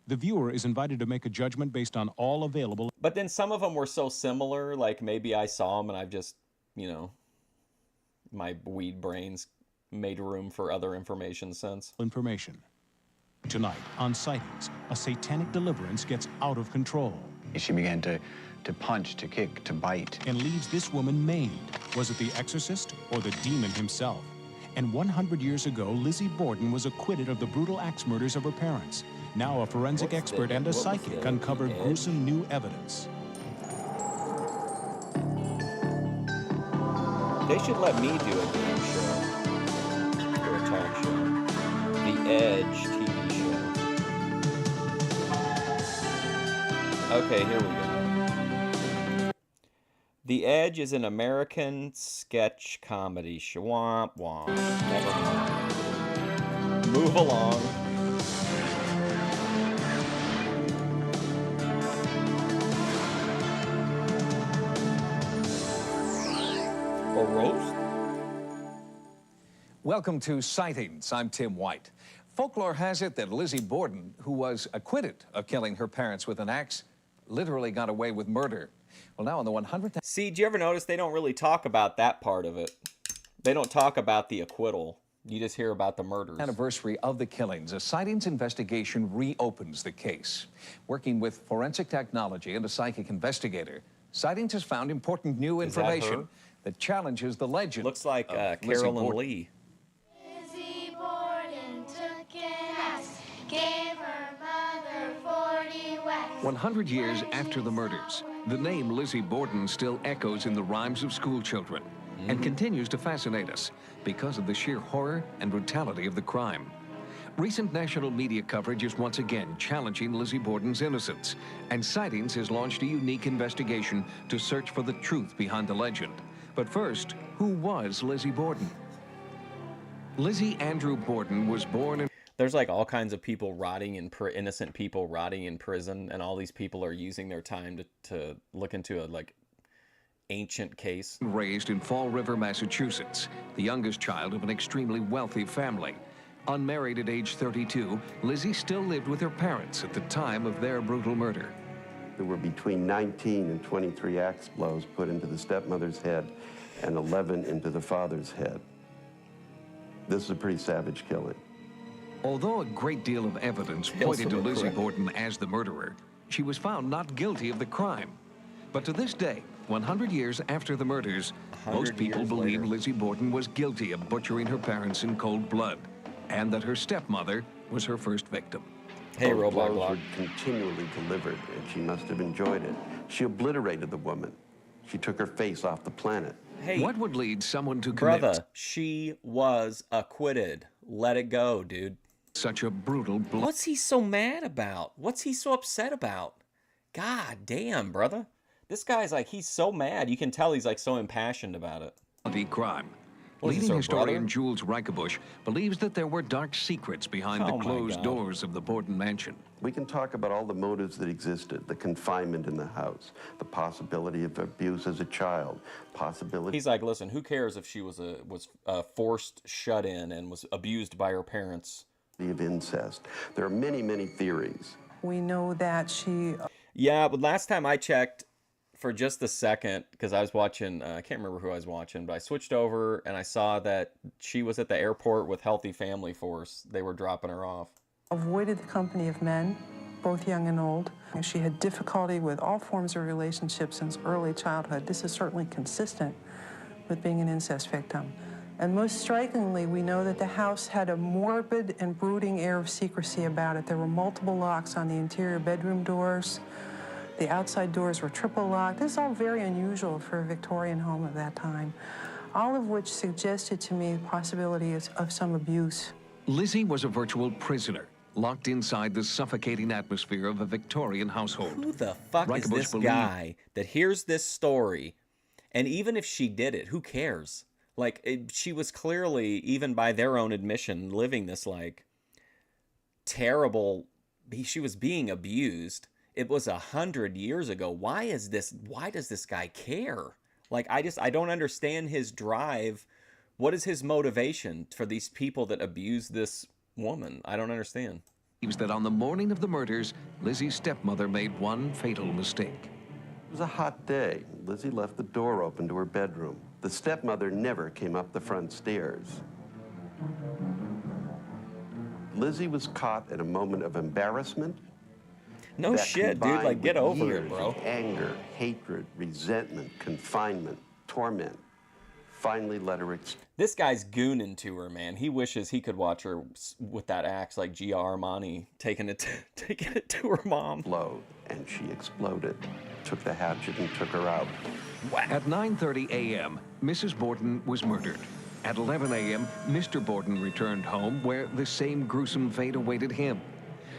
The viewer is invited to make a judgment based on all available... But then some of them were so similar, like maybe I saw them and I've just, you know, my weed brains made room for other information since. ...information. Tonight, on Sightings, a satanic deliverance gets out of control. She began to punch, to kick, to bite. And leaves this woman maimed. Was it the exorcist or the demon himself? And 100 years ago, Lizzie Borden was acquitted of the brutal axe murders of her parents. Now a forensic expert and a psychic uncovered gruesome new evidence. They should let me do a game show. Or a talk show. The Edge TV show. Okay, here we go. The Edge is an American sketch comedy show. Womp womp. Never mind. Move along. A roast? Welcome to Sightings. I'm Tim White. Folklore has it that Lizzie Borden, who was acquitted of killing her parents with an axe, literally got away with murder. Well, now on the 100th... See, do you ever notice they don't really talk about that part of it? They don't talk about the acquittal. You just hear about the murders. Anniversary of the killings, a Sightings investigation reopens the case. Working with forensic technology and a psychic investigator, Sightings has found important new information that challenges the legend. Looks like Carolyn Lee. Lizzie Borden took an axe, gave her mother 40 whacks. 100 years after the murders, the name Lizzie Borden still echoes in the rhymes of school children and continues to fascinate us because of the sheer horror and brutality of the crime. Recent national media coverage is once again challenging Lizzie Borden's innocence, and Sightings has launched a unique investigation to search for the truth behind the legend. But first, who was Lizzie Borden? Lizzie Andrew Borden was born in... There's like all kinds of people rotting in innocent people rotting in prison, and all these people are using their time to look into a like ancient case. Raised in Fall River, Massachusetts, the youngest child of an extremely wealthy family. Unmarried at age 32, Lizzie still lived with her parents at the time of their brutal murder. There were between 19 and 23 axe blows put into the stepmother's head and 11 into the father's head. This is a pretty savage killing. Although a great deal of evidence pointed to Lizzie Borden as the murderer, she was found not guilty of the crime. But to this day, 100 years after the murders, most people believe Lizzie Borden was guilty of butchering her parents in cold blood, and that her stepmother was her first victim. Hey, Those Robot blows Glock. were continually delivered, and she must have enjoyed it. She obliterated the woman. She took her face off the planet. Hey, what would lead someone to commit brother, she was acquitted. Let it go, dude. Such a brutal blow? What's he so mad about? What's he so upset about? God damn, brother. This guy's like, he's so mad. You can tell he's like so impassioned about it. Crime. What is this, Leading her historian brother? Jules Reichebusch believes that there were dark secrets behind the closed doors of the Borden mansion. We can talk about all the motives that existed, the confinement in the house, the possibility of abuse as a child, possibility... He's like, listen, who cares if she was forced shut in and was abused by her parents? ...of incest. There are many, many theories. We know that she... Yeah, but last time I checked, for just a second, because I was watching, I can't remember who I was watching, but I switched over and I saw that she was at the airport with Healthy Family Force. They were dropping her off. Avoided the company of men, both young and old. She had difficulty with all forms of relationships since early childhood. This is certainly consistent with being an incest victim. And most strikingly, we know that the house had a morbid and brooding air of secrecy about it. There were multiple locks on the interior bedroom doors. The outside doors were triple locked. This is all very unusual for a Victorian home of that time, all of which suggested to me the possibility of some abuse. Lizzie was a virtual prisoner, locked inside the suffocating atmosphere of a Victorian household. Who the fuck is this guy that hears this story? And even if she did it, who cares? Like, she was clearly, even by their own admission, living this, like, terrible... She was being abused. It was 100 years ago. Why does this guy care? Like, I don't understand his drive. What is his motivation for these people that abuse this woman? I don't understand. Believes that on the morning of the murders, Lizzie's stepmother made one fatal mistake. It was a hot day. Lizzie left the door open to her bedroom. The stepmother never came up the front stairs. Lizzie was caught at a moment of embarrassment. No shit, dude. Like, get over it, bro. Anger, hatred, resentment, confinement, torment. Finally let her This guy's gooning to her, man. He wishes he could watch her with that axe like Gia Armani taking it to her mom. Explode, and she exploded. Took the hatchet and took her out. At 9:30 a.m., Mrs. Borden was murdered. At 11 a.m., Mr. Borden returned home where the same gruesome fate awaited him.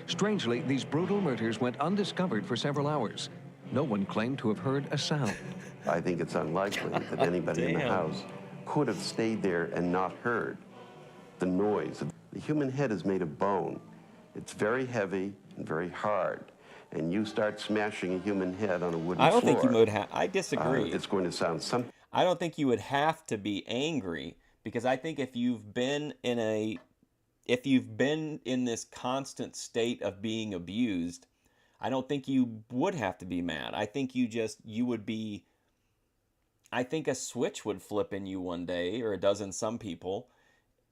Strangely, these brutal murders went undiscovered for several hours. No one claimed to have heard a sound. I think it's unlikely that anybody in the house could have stayed there and not heard the noise. The human head is made of bone. It's very heavy and very hard. And you start smashing a human head on a wooden floor. I don't think you would have. I disagree. It's going to sound something. I don't think you would have to be angry, because I think if you've been in this constant state of being abused, I don't think you would have to be mad. I think you would be, I think a switch would flip in you one day, or it does in some people.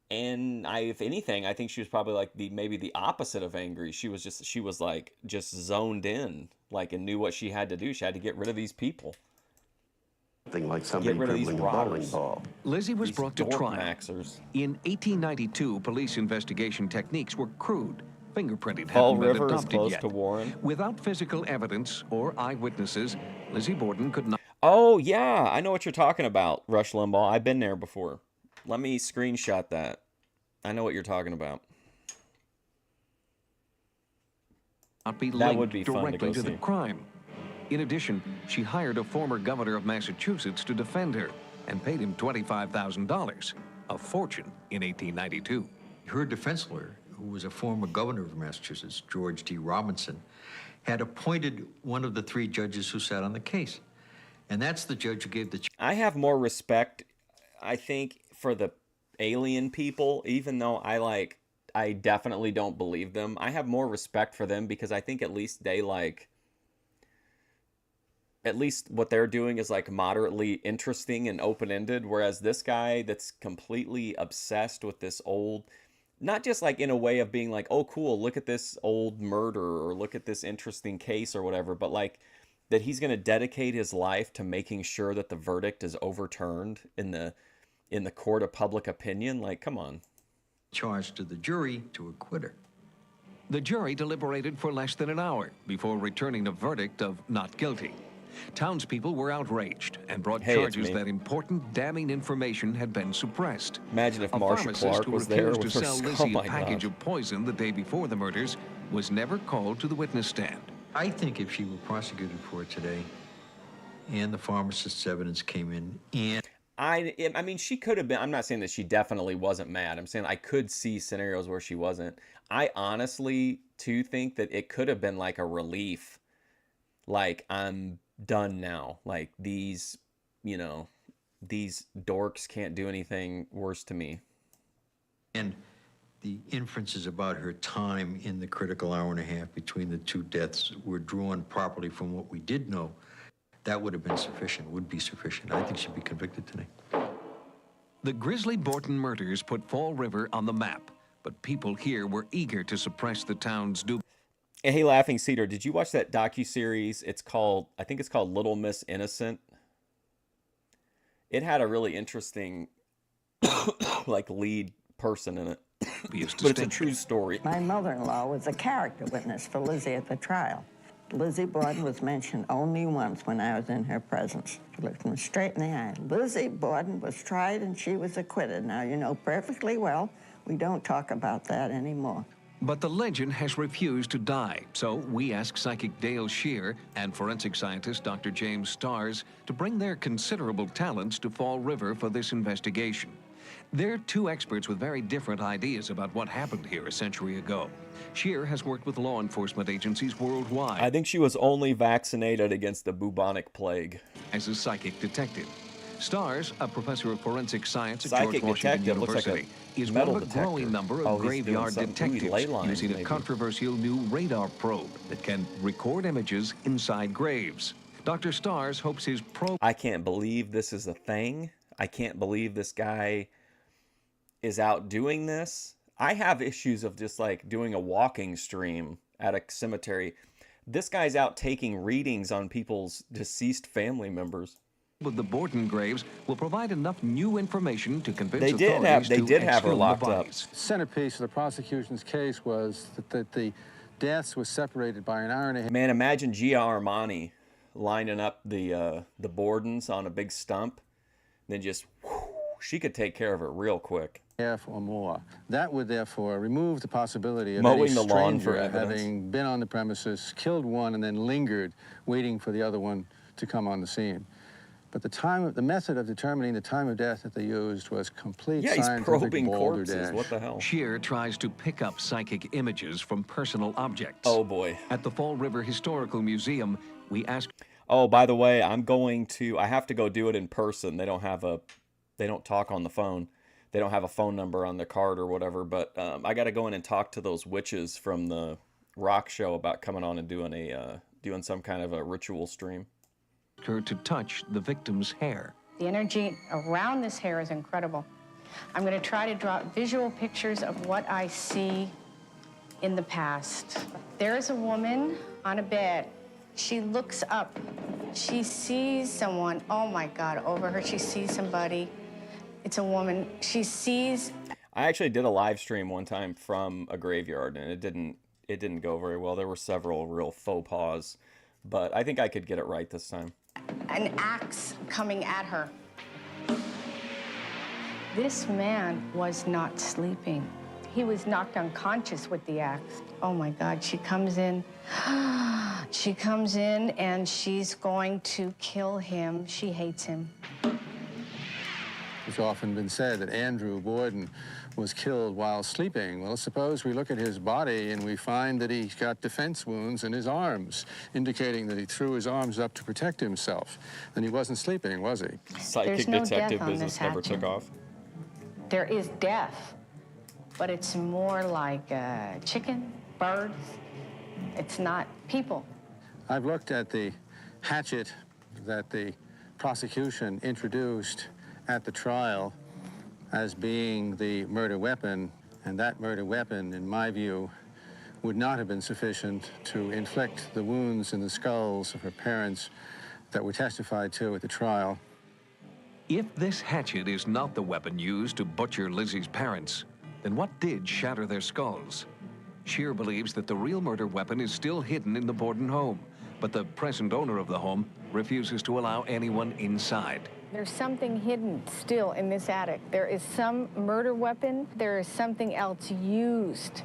And if anything, I think she was probably like maybe the opposite of angry. She was like just zoned in, like, and knew what she had to do. She had to get rid of these people. Something like somebody dribbling a bowling ball. Lizzie was These brought to dork trial. maxers. In 1892, police investigation techniques were crude. Fingerprinting Fall hadn't been River is adopted close yet. to Warren. Without physical evidence or eyewitnesses, Lizzie Borden could not. Oh, yeah. I know what you're talking about, Rush Limbaugh. I've been there before. Let me screenshot that. I know what you're talking about. Not be That would linked be fun to directly go to the see. crime. In addition, she hired a former governor of Massachusetts to defend her and paid him $25,000, a fortune in 1892. Her defense lawyer, who was a former governor of Massachusetts, George D. Robinson, had appointed one of the 3 judges who sat on the case. And that's the judge who gave the... I have more respect, I think, for the alien people, even though I definitely don't believe them. I have more respect for them because I think at least they at least what they're doing is like moderately interesting and open-ended, whereas this guy that's completely obsessed with this old, not just like in a way of being like, oh cool, look at this old murder or look at this interesting case or whatever, but like that he's going to dedicate his life to making sure that the verdict is overturned in the court of public opinion. Like, come on. Charge to the jury to acquit her. The jury deliberated for less than an hour before returning a verdict of not guilty. Townspeople were outraged and brought charges that important, damning information had been suppressed. Imagine if a Marsha pharmacist Clark who was there refused to with her sell skull. Lizzie Oh a my package God. of poison the day before the murders was never called to the witness stand. I think if she were prosecuted for it today, and the pharmacist's evidence came in, and... I mean, she could have been. I'm not saying that she definitely wasn't mad. I'm saying I could see scenarios where she wasn't. I honestly, too, think that it could have been like a relief. Like, I'm done now. Like, these dorks can't do anything worse to me. And the inferences about her time in the critical hour and a half between the 2 deaths were drawn properly from what we did know. That would have been sufficient, would be sufficient. I think she'd be convicted today. The grisly Borton murders put Fall River on the map, but people here were eager to suppress the town's Hey, Laughing Cedar, did you watch that docuseries? I think it's called Little Miss Innocent. It had a really interesting, like, lead person in it. But it's a true story. My mother-in-law was a character witness for Lizzie at the trial. Lizzie Borden was mentioned only once when I was in her presence. She looked me straight in the eye. Lizzie Borden was tried and she was acquitted. Now, you know perfectly well, we don't talk about that anymore. But the legend has refused to die, so we ask psychic Dale Shear and forensic scientist Dr. James Stars to bring their considerable talents to Fall River for this investigation. They're 2 experts with very different ideas about what happened here a century ago. Shear has worked with law enforcement agencies worldwide. I think she was only vaccinated against the bubonic plague. As a psychic detective. Stars, a professor of forensic science at Psychic George Washington detective looks like University, a is one metal of a detector. growing number Oh, of he's doing graveyard something. detectives Ley lines, using a maybe. controversial new radar probe that can record images inside graves. Dr. Stars hopes his probe... I can't believe this is a thing. I can't believe this guy is out doing this. I have issues of just like doing a walking stream at a cemetery. This guy's out taking readings on people's deceased family members. With the Borden graves will provide enough new information to convince They did authorities have her exhume the locked up. bodies. Centerpiece of the prosecution's case was that the deaths were separated by an hour and a half. Man, imagine Gia Armani lining up the Bordens on a big stump, then just she could take care of it real quick. Or more. That would therefore remove the possibility of Mowing any the lawn for stranger evidence. having been on the premises, killed one, and then lingered, waiting for the other one to come on the scene. But the method of determining the time of death that they used was complete scientific balderdash. What the hell? Shear tries to pick up psychic images from personal objects. Oh boy. At the Fall River Historical Museum, we asked... Oh, by the way, I have to go do it in person. They don't talk on the phone. They don't have a phone number on the card or whatever, but I got to go in and talk to those witches from the rock show about coming on and doing some kind of a ritual stream. Her to touch the victim's hair. The energy around this hair is incredible. I'm going to try to draw visual pictures of what I see in the past. There is a woman on a bed. She looks up. She sees someone, oh my God, over her. She sees somebody. It's a woman. She sees. I actually did a live stream one time from a graveyard, and it didn't go very well. There were several real faux pas, but I think I could get it right this time. An axe coming at her. This man was not sleeping. He was knocked unconscious with the axe. Oh my God, she comes in. She comes in and she's going to kill him. She hates him. It's often been said that Andrew Borden was killed while sleeping. Well, suppose we look at his body and we find that he's got defense wounds in his arms, indicating that he threw his arms up to protect himself. Then he wasn't sleeping, was he? Psychic detective business never took off. There is death, but it's more like chicken, birds. It's not people. I've looked at the hatchet that the prosecution introduced at the trial as being the murder weapon, and that murder weapon, in my view, would not have been sufficient to inflict the wounds in the skulls of her parents that were testified to at the trial. If this hatchet is not the weapon used to butcher Lizzie's parents, then what did shatter their skulls? Scheer believes that the real murder weapon is still hidden in the Borden home, but the present owner of the home refuses to allow anyone inside. There's something hidden still in this attic. There is some murder weapon. There is something else used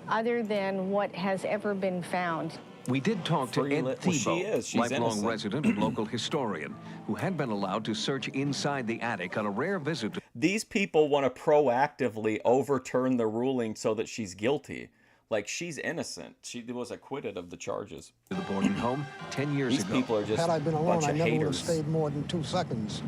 other than what has ever been found. We did talk to Ed Thiebaud, lifelong resident and local historian, who had been allowed to search inside the attic on a rare visit. These people want to proactively overturn the ruling so that she's guilty. Like, she's innocent. She was acquitted of the charges. To the Borden home 10 years ago. These people are just Had I been a alone, bunch I of never would have haters. stayed more than 2 seconds.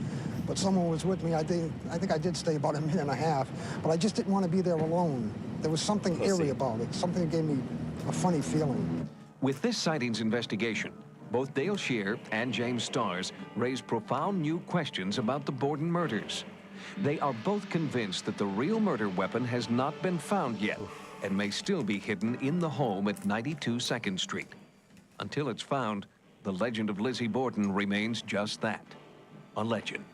But someone was with me. I think I did stay about a minute and a half. But I just didn't want to be there alone. There was something eerie about it. Something that gave me a funny feeling. With this sightings investigation, both Dale Scheer and James Stars raised profound new questions about the Borden murders. They are both convinced that the real murder weapon has not been found yet and may still be hidden in the home at 92 2nd Street. Until it's found, the legend of Lizzie Borden remains just that, a legend.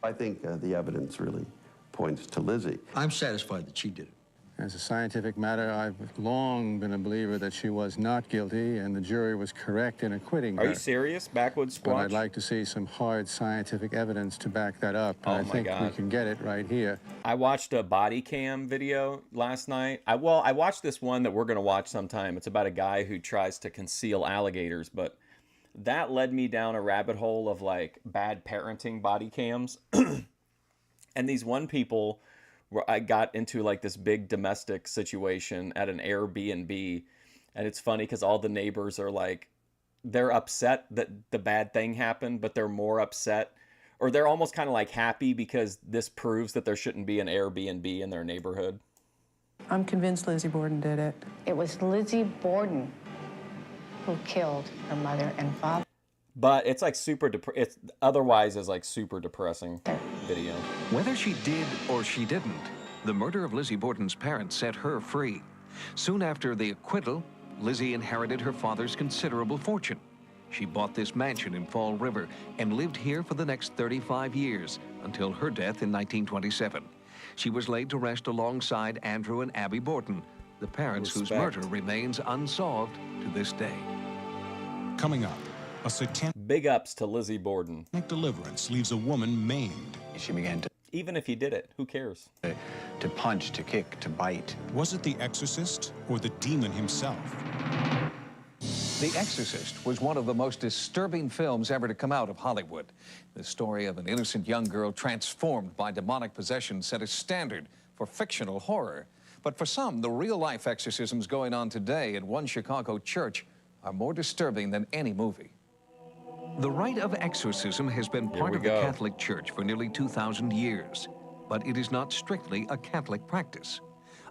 I think the evidence really points to Lizzie. I'm satisfied that she did it. As a scientific matter, I've long been a believer that she was not guilty, and the jury was correct in acquitting her. Are you serious, Backwoods Squatch? But I'd like to see some hard scientific evidence to back that up, and I think we can get it right here. I watched a body cam video last night. I watched this one that we're going to watch sometime. It's about a guy who tries to conceal alligators, but that led me down a rabbit hole of, like, bad parenting body cams. And these one people... where I got into like this big domestic situation at an Airbnb, and it's funny because all the neighbors are like, they're upset that the bad thing happened, but they're more upset, or they're almost kind of like happy because this proves that there shouldn't be an Airbnb in their neighborhood. I'm convinced Lizzie Borden did it. It was Lizzie Borden who killed her mother and father. But it's like it's otherwise is like super depressing video. Whether she did or she didn't, the murder of Lizzie Borden's parents set her free. Soon after the acquittal, Lizzie inherited her father's considerable fortune. She bought this mansion in Fall River and lived here for the next 35 years until her death in 1927. She was laid to rest alongside Andrew and Abby Borden, the parents whose murder remains unsolved to this day. Coming up, a satanic big ups to Lizzie Borden. Deliverance leaves a woman maimed. She began to... Even if he did it, who cares? To punch, to kick, to bite. Was it the exorcist or the demon himself? The Exorcist was one of the most disturbing films ever to come out of Hollywood. The story of an innocent young girl transformed by demonic possession set a standard for fictional horror. But for some, the real-life exorcisms going on today at one Chicago church are more disturbing than any movie. The rite of exorcism has been part of the Catholic Church for nearly 2,000 years, but it is not strictly a Catholic practice.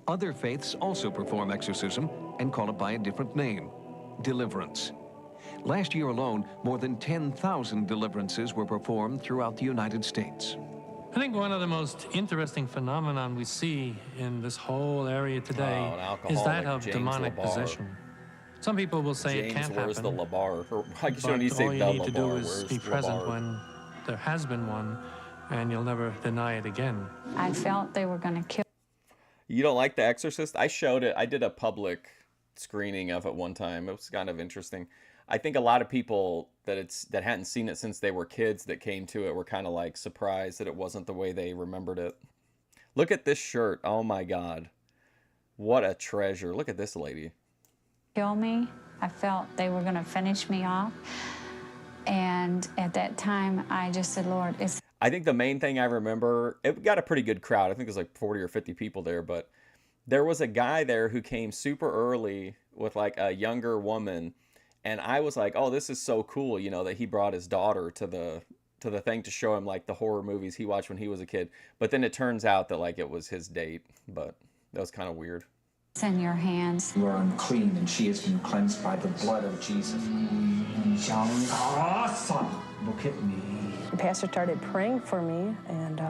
Other faiths also perform exorcism and call it by a different name, deliverance. Last year alone, more than 10,000 deliverances were performed throughout the United States. I think one of the most interesting phenomenon we see in this whole area today is that of demonic possession. Some people will say it can't happen, the LaBar? Or, I but shouldn't even say all you the need to LaBar. do is Where's be present LaBar? when there has been one, and you'll never deny it again. I felt they were going to kill. You don't like The Exorcist? I showed it. I did a public screening of it one time. It was kind of interesting. I think a lot of people that hadn't seen it since they were kids that came to it were kind of like surprised that it wasn't the way they remembered it. Look at this shirt. Oh my God. What a treasure. Look at this lady. Kill me. I felt they were going to finish me off. And at that time, I just said, Lord, it's... I think the main thing I remember, it got a pretty good crowd. I think there's like 40 or 50 people there, but there was a guy there who came super early with like a younger woman. And I was like, oh, this is so cool, you know, that he brought his daughter to the thing to show him like the horror movies he watched when he was a kid. But then it turns out that like it was his date, but that was kind of weird. It's in your hands. You are unclean, and she has been cleansed by the blood of Jesus. Look at me. The pastor started praying for me, and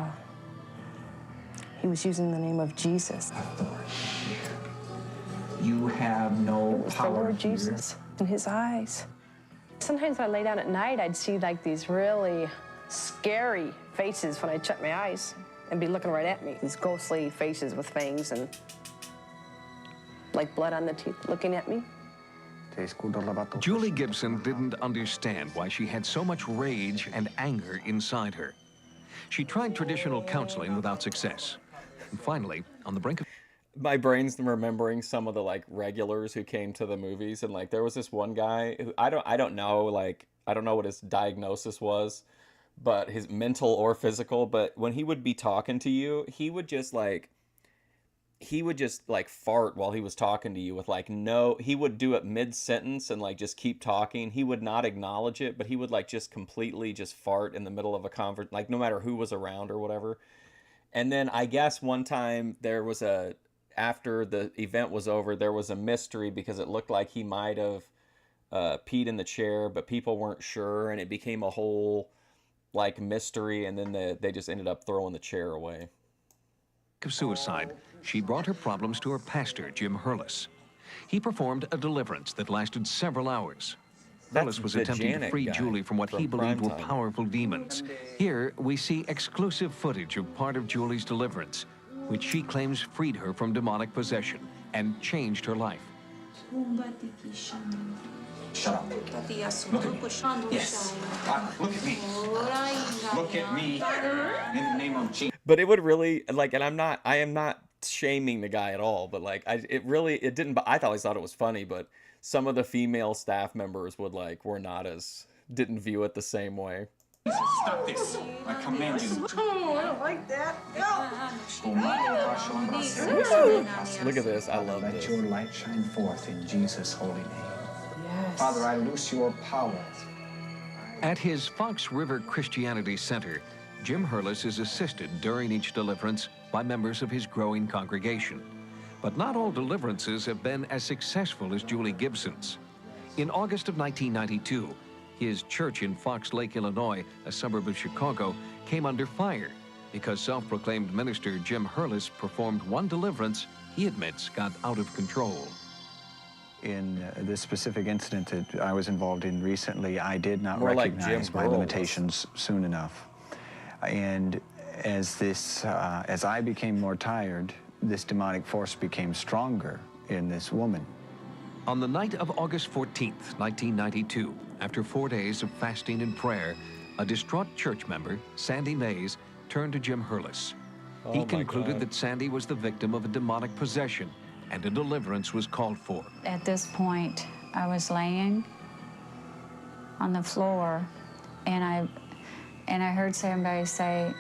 he was using the name of Jesus. You have no power. The Lord Jesus in his eyes. Sometimes when I lay down at night, I'd see like these really scary faces when I shut my eyes and be looking right at me. These ghostly faces with fangs and like blood on the teeth looking at me. Julie Gibson didn't understand why she had so much rage and anger inside her. She tried traditional counseling without success. And finally, on the brink of... My brain's remembering some of the like regulars who came to the movies, and like there was this one guy who I don't know what his diagnosis was, but his mental or physical, but when he would be talking to you, he would just like fart while he was talking to you with like he would do it mid-sentence and like just keep talking. He would not acknowledge it, but he would like just completely just fart in the middle of a conversation, like no matter who was around or whatever. And then I guess one time after the event was over, there was a mystery because it looked like he might have peed in the chair, but people weren't sure, and it became a whole like mystery, and then they just ended up throwing the chair away. Of suicide, she brought her problems to her pastor, Jim Hurlis. He performed a deliverance that lasted several hours. Hurlis was attempting to free Julie from what he believed were powerful demons. Here, we see exclusive footage of part of Julie's deliverance, which she claims freed her from demonic possession and changed her life. Shut up. Look at me. Yes. Look at me. Look at me. In the name of Jesus. But it would really like, and I am not shaming the guy at all, but like I always thought it was funny, but some of the female staff members didn't view it the same way. Stop this. I command you. Oh, I don't like that. Look at this. I love Let this. your light shine forth in Jesus' holy name. Yes. Father, I loose your power. At his Fox River Christianity Center, Jim Hurlis is assisted during each deliverance by members of his growing congregation. But not all deliverances have been as successful as Julie Gibson's. In August of 1992, his church in Fox Lake, Illinois, a suburb of Chicago, came under fire because self-proclaimed minister Jim Hurlis performed one deliverance he admits got out of control. In this specific incident that I was involved in recently, I did not More like recognize Jim my Burl limitations soon enough. And as I became more tired, this demonic force became stronger in this woman. On the night of August 14th, 1992, after 4 days of fasting and prayer, a distraught church member, Sandy Mays, turned to Jim Hurlis. He concluded that Sandy was the victim of a demonic possession, and a deliverance was called for. At this point, I was laying on the floor, and I heard somebody say,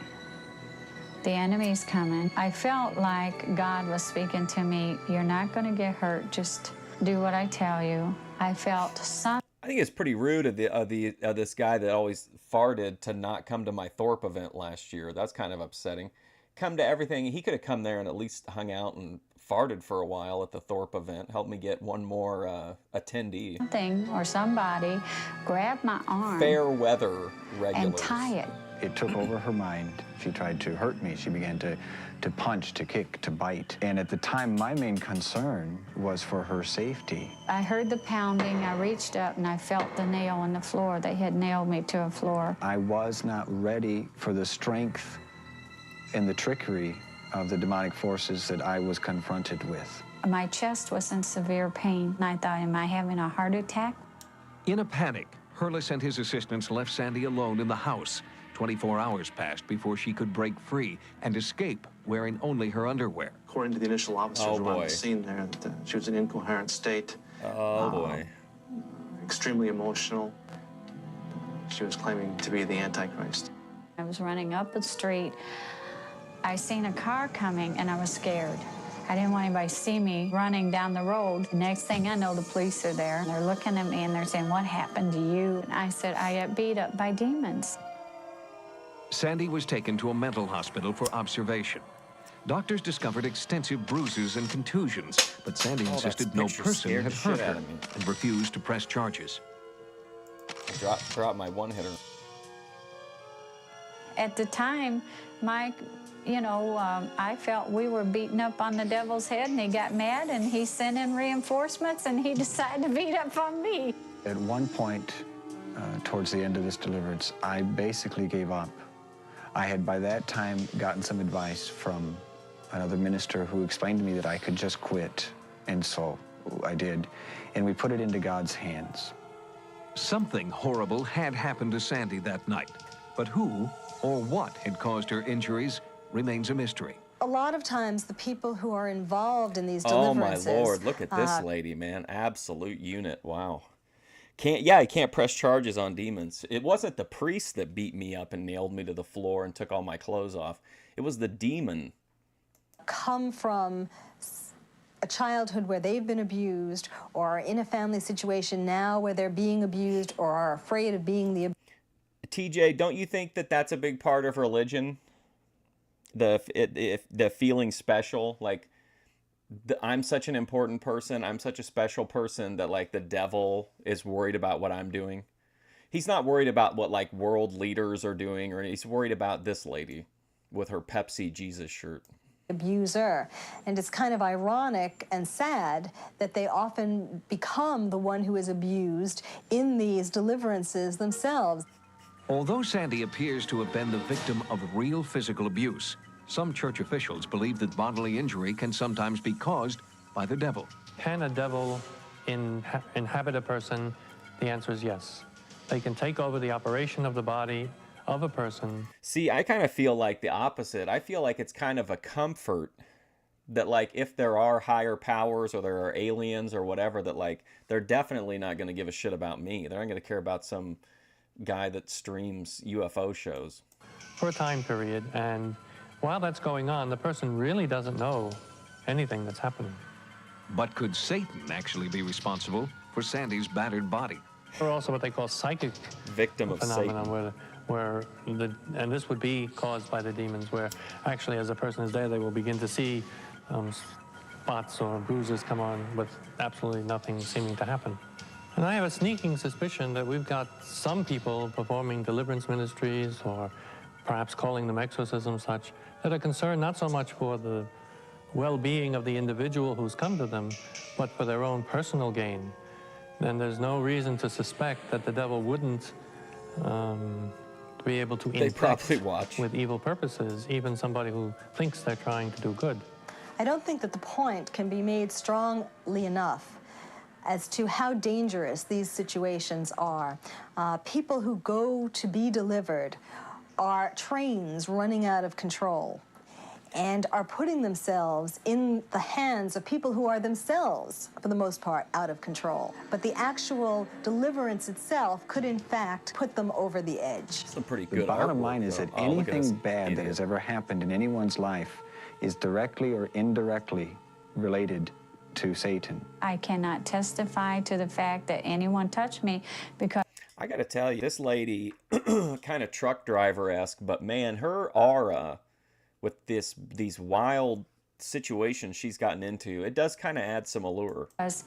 "The enemy's coming." I felt like God was speaking to me, "You're not going to get hurt. Just do what I tell you." I felt some. I think it's pretty rude of this guy that always farted to not come to my Thorpe event last year. That's kind of upsetting. Come to everything. He could have come there and at least hung out and farted for a while at the Thorpe event. Helped me get one more attendee. Something or somebody grabbed my arm. Fair weather regulars. And tie it. It took over her mind. She tried to hurt me. She began to punch, to kick, to bite. And at the time, my main concern was for her safety. I heard the pounding. I reached up and I felt the nail in the floor. They had nailed me to a floor. I was not ready for the strength and the trickery of the demonic forces that I was confronted with. My chest was in severe pain. I thought, am I having a heart attack? In a panic, Hurlis and his assistants left Sandy alone in the house. 24 hours passed before she could break free and escape wearing only her underwear. According to the initial officers around the scene there, that she was in an incoherent state. Oh, boy. Extremely emotional. She was claiming to be the Antichrist. I was running up the street. I seen a car coming, and I was scared. I didn't want anybody to see me running down the road. The next thing I know, the police are there. And they're looking at me, and they're saying, what happened to you? And I said, I got beat up by demons. Sandy was taken to a mental hospital for observation. Doctors discovered extensive bruises and contusions, but Sandy insisted no person had hurt her and refused to press charges. Drop my one-hitter. At the time, Mike, I felt we were beating up on the devil's head, and he got mad, and he sent in reinforcements, and he decided to beat up on me. At one point, towards the end of this deliverance, I basically gave up. I had by that time gotten some advice from another minister who explained to me that I could just quit, and so I did, and we put it into God's hands. Something horrible had happened to Sandy that night, but who or what had caused her injuries remains a mystery. A lot of times, the people who are involved in these deliverances... Oh, my Lord, look at this lady, man. Absolute unit, wow. I can't press charges on demons. It wasn't the priest that beat me up and nailed me to the floor and took all my clothes off. It was the demon. ...come from a childhood where they've been abused, or are in a family situation now where they're being abused, or are afraid of being the... TJ, don't you think that that's a big part of religion? The feeling special, like... I'm such an important person. I'm such a special person that, like, the devil is worried about what I'm doing. He's not worried about what, like, world leaders are doing, or he's worried about this lady with her Pepsi Jesus shirt. Abuser. And it's kind of ironic and sad that they often become the one who is abused in these deliverances themselves. Although Sandy appears to have been the victim of real physical abuse, some church officials believe that bodily injury can sometimes be caused by the devil. Can a devil inhabit a person? The answer is yes. They can take over the operation of the body of a person. See, I kind of feel like the opposite. I feel like it's kind of a comfort that, like, if there are higher powers or there are aliens or whatever, that, like, they're definitely not going to give a shit about me. They're not going to care about some guy that streams UFO shows. For a time period, and while that's going on, the person really doesn't know anything that's happening. But could Satan actually be responsible for Sandy's battered body? Or also what they call psychic victim of phenomenon, Satan. and this would be caused by the demons, where actually as a person is there, they will begin to see spots or bruises come on with absolutely nothing seeming to happen. And I have a sneaking suspicion that we've got some people performing deliverance ministries, or perhaps calling them exorcisms, such, that are concerned not so much for the well-being of the individual who's come to them, but for their own personal gain. And there's no reason to suspect that the devil wouldn't be able to infect with evil purposes, even somebody who thinks they're trying to do good. I don't think that the point can be made strongly enough as to how dangerous these situations are. People who go to be delivered are trains running out of control and are putting themselves in the hands of people who are themselves, for the most part, out of control. But the actual deliverance itself could, in fact, put them over the edge. Some pretty good The bottom artwork, line is though. that anything bad idiot that has ever happened in anyone's life is directly or indirectly related to Satan. I cannot testify to the fact that anyone touched me because... I gotta tell you, this lady, kind of truck driver-esque, but man, her aura with these wild situation she's gotten into, it does kind of add some allure. Because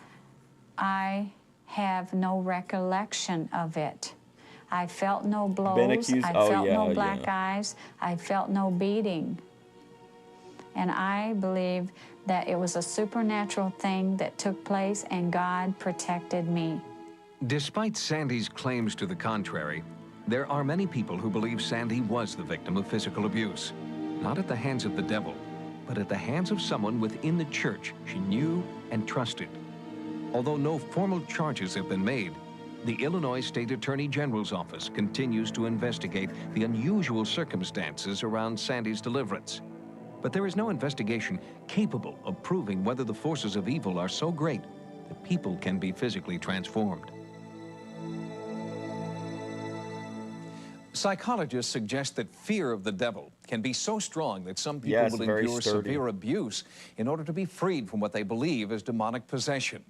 I have no recollection of it. I felt no blows. Been accused? I Oh, felt yeah, no black yeah. eyes. I felt no beating. And I believe that it was a supernatural thing that took place, and God protected me. Despite Sandy's claims to the contrary, there are many people who believe Sandy was the victim of physical abuse, not at the hands of the devil, but at the hands of someone within the church she knew and trusted. Although no formal charges have been made, the Illinois State Attorney General's office continues to investigate the unusual circumstances around Sandy's deliverance. But there is no investigation capable of proving whether the forces of evil are so great that people can be physically transformed. Psychologists suggest that fear of the devil can be so strong that some people will endure severe abuse in order to be freed from what they believe is demonic possession.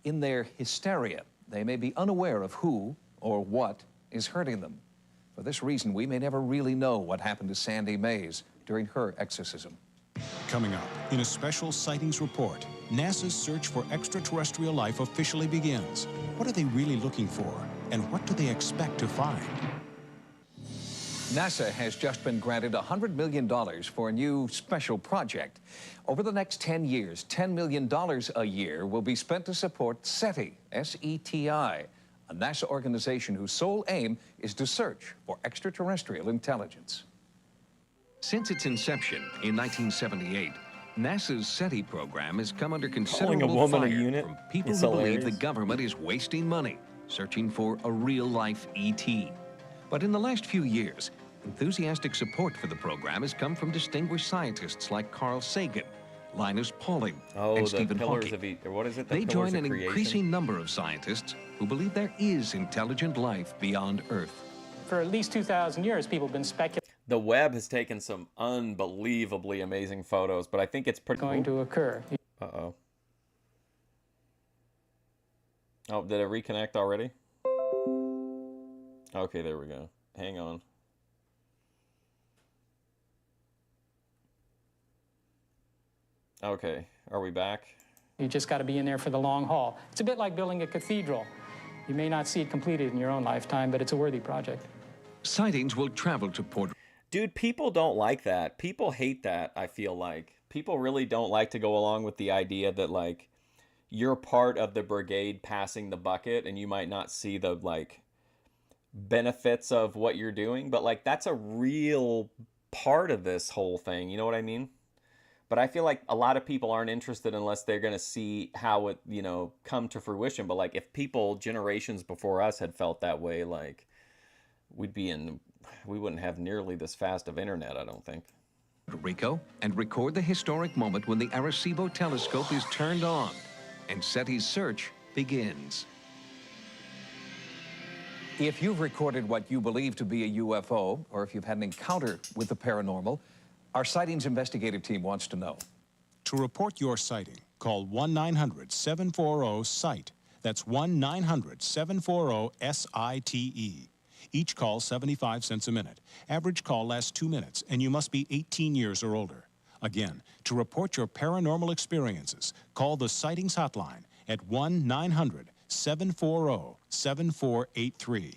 In their hysteria, they may be unaware of who or what is hurting them. For this reason, we may never really know what happened to Sandy Mays during her exorcism. Coming up, in a special Sightings report, NASA's search for extraterrestrial life officially begins. What are they really looking for, and what do they expect to find? NASA has just been granted $100 million for a new special project. Over the next 10 years, $10 million a year will be spent to support SETI, S-E-T-I, a NASA organization whose sole aim is to search for extraterrestrial intelligence. Since its inception in 1978, NASA's SETI program has come under considerable fire from people who believe the government is wasting money searching for a real-life ET. But in the last few years, enthusiastic support for the program has come from distinguished scientists like Carl Sagan, Linus Pauling, and Stephen Hawking. What is it? They join an increasing number of scientists who believe there is intelligent life beyond Earth. For at least 2,000 years, people have been speculating. The web has taken some unbelievably amazing photos, but I think it's pretty going to occur. Uh-oh. Oh, did it reconnect already? Okay, there we go. Hang on. Okay, are we back? You just got to be in there for the long haul. It's a bit like building a cathedral. You may not see it completed in your own lifetime, but it's a worthy project. Sightings will travel to Puerto. Dude, people don't like that. People hate that, I feel like. People really don't like to go along with the idea that, like, you're part of the brigade passing the bucket and you might not see the, like, benefits of what you're doing. But, like, that's a real part of this whole thing. You know what I mean? But I feel like a lot of people aren't interested unless they're going to see how it, you know, come to fruition. But, like, if people generations before us had felt that way, like, we wouldn't have nearly this fast of internet, I don't think. Puerto Rico and record the historic moment when the Arecibo telescope is turned on and SETI's search begins. If you've recorded what you believe to be a UFO, or if you've had an encounter with the paranormal, our Sightings investigative team wants to know. To report your sighting, call 1-900-740-SIGHT. That's 1-900-740-SITE. Each call 75 cents a minute. Average call lasts 2 minutes, and you must be 18 years or older. Again, to report your paranormal experiences, call the Sightings hotline at 1-900-740-7483.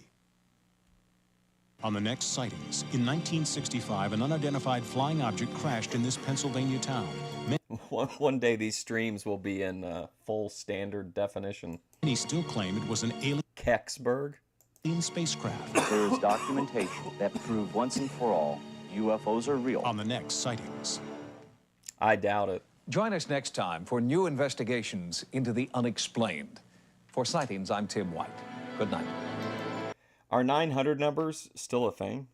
On the next Sightings, in 1965, an unidentified flying object crashed in this Pennsylvania town. One day these streams will be in full standard definition. Many still claim it was an alien Kecksburg spacecraft. There is documentation that proves once and for all UFOs are real. On the next Sightings. I doubt it. Join us next time for new investigations into the unexplained. For Sightings, I'm Tim White. Good night. Are 900 numbers still a thing?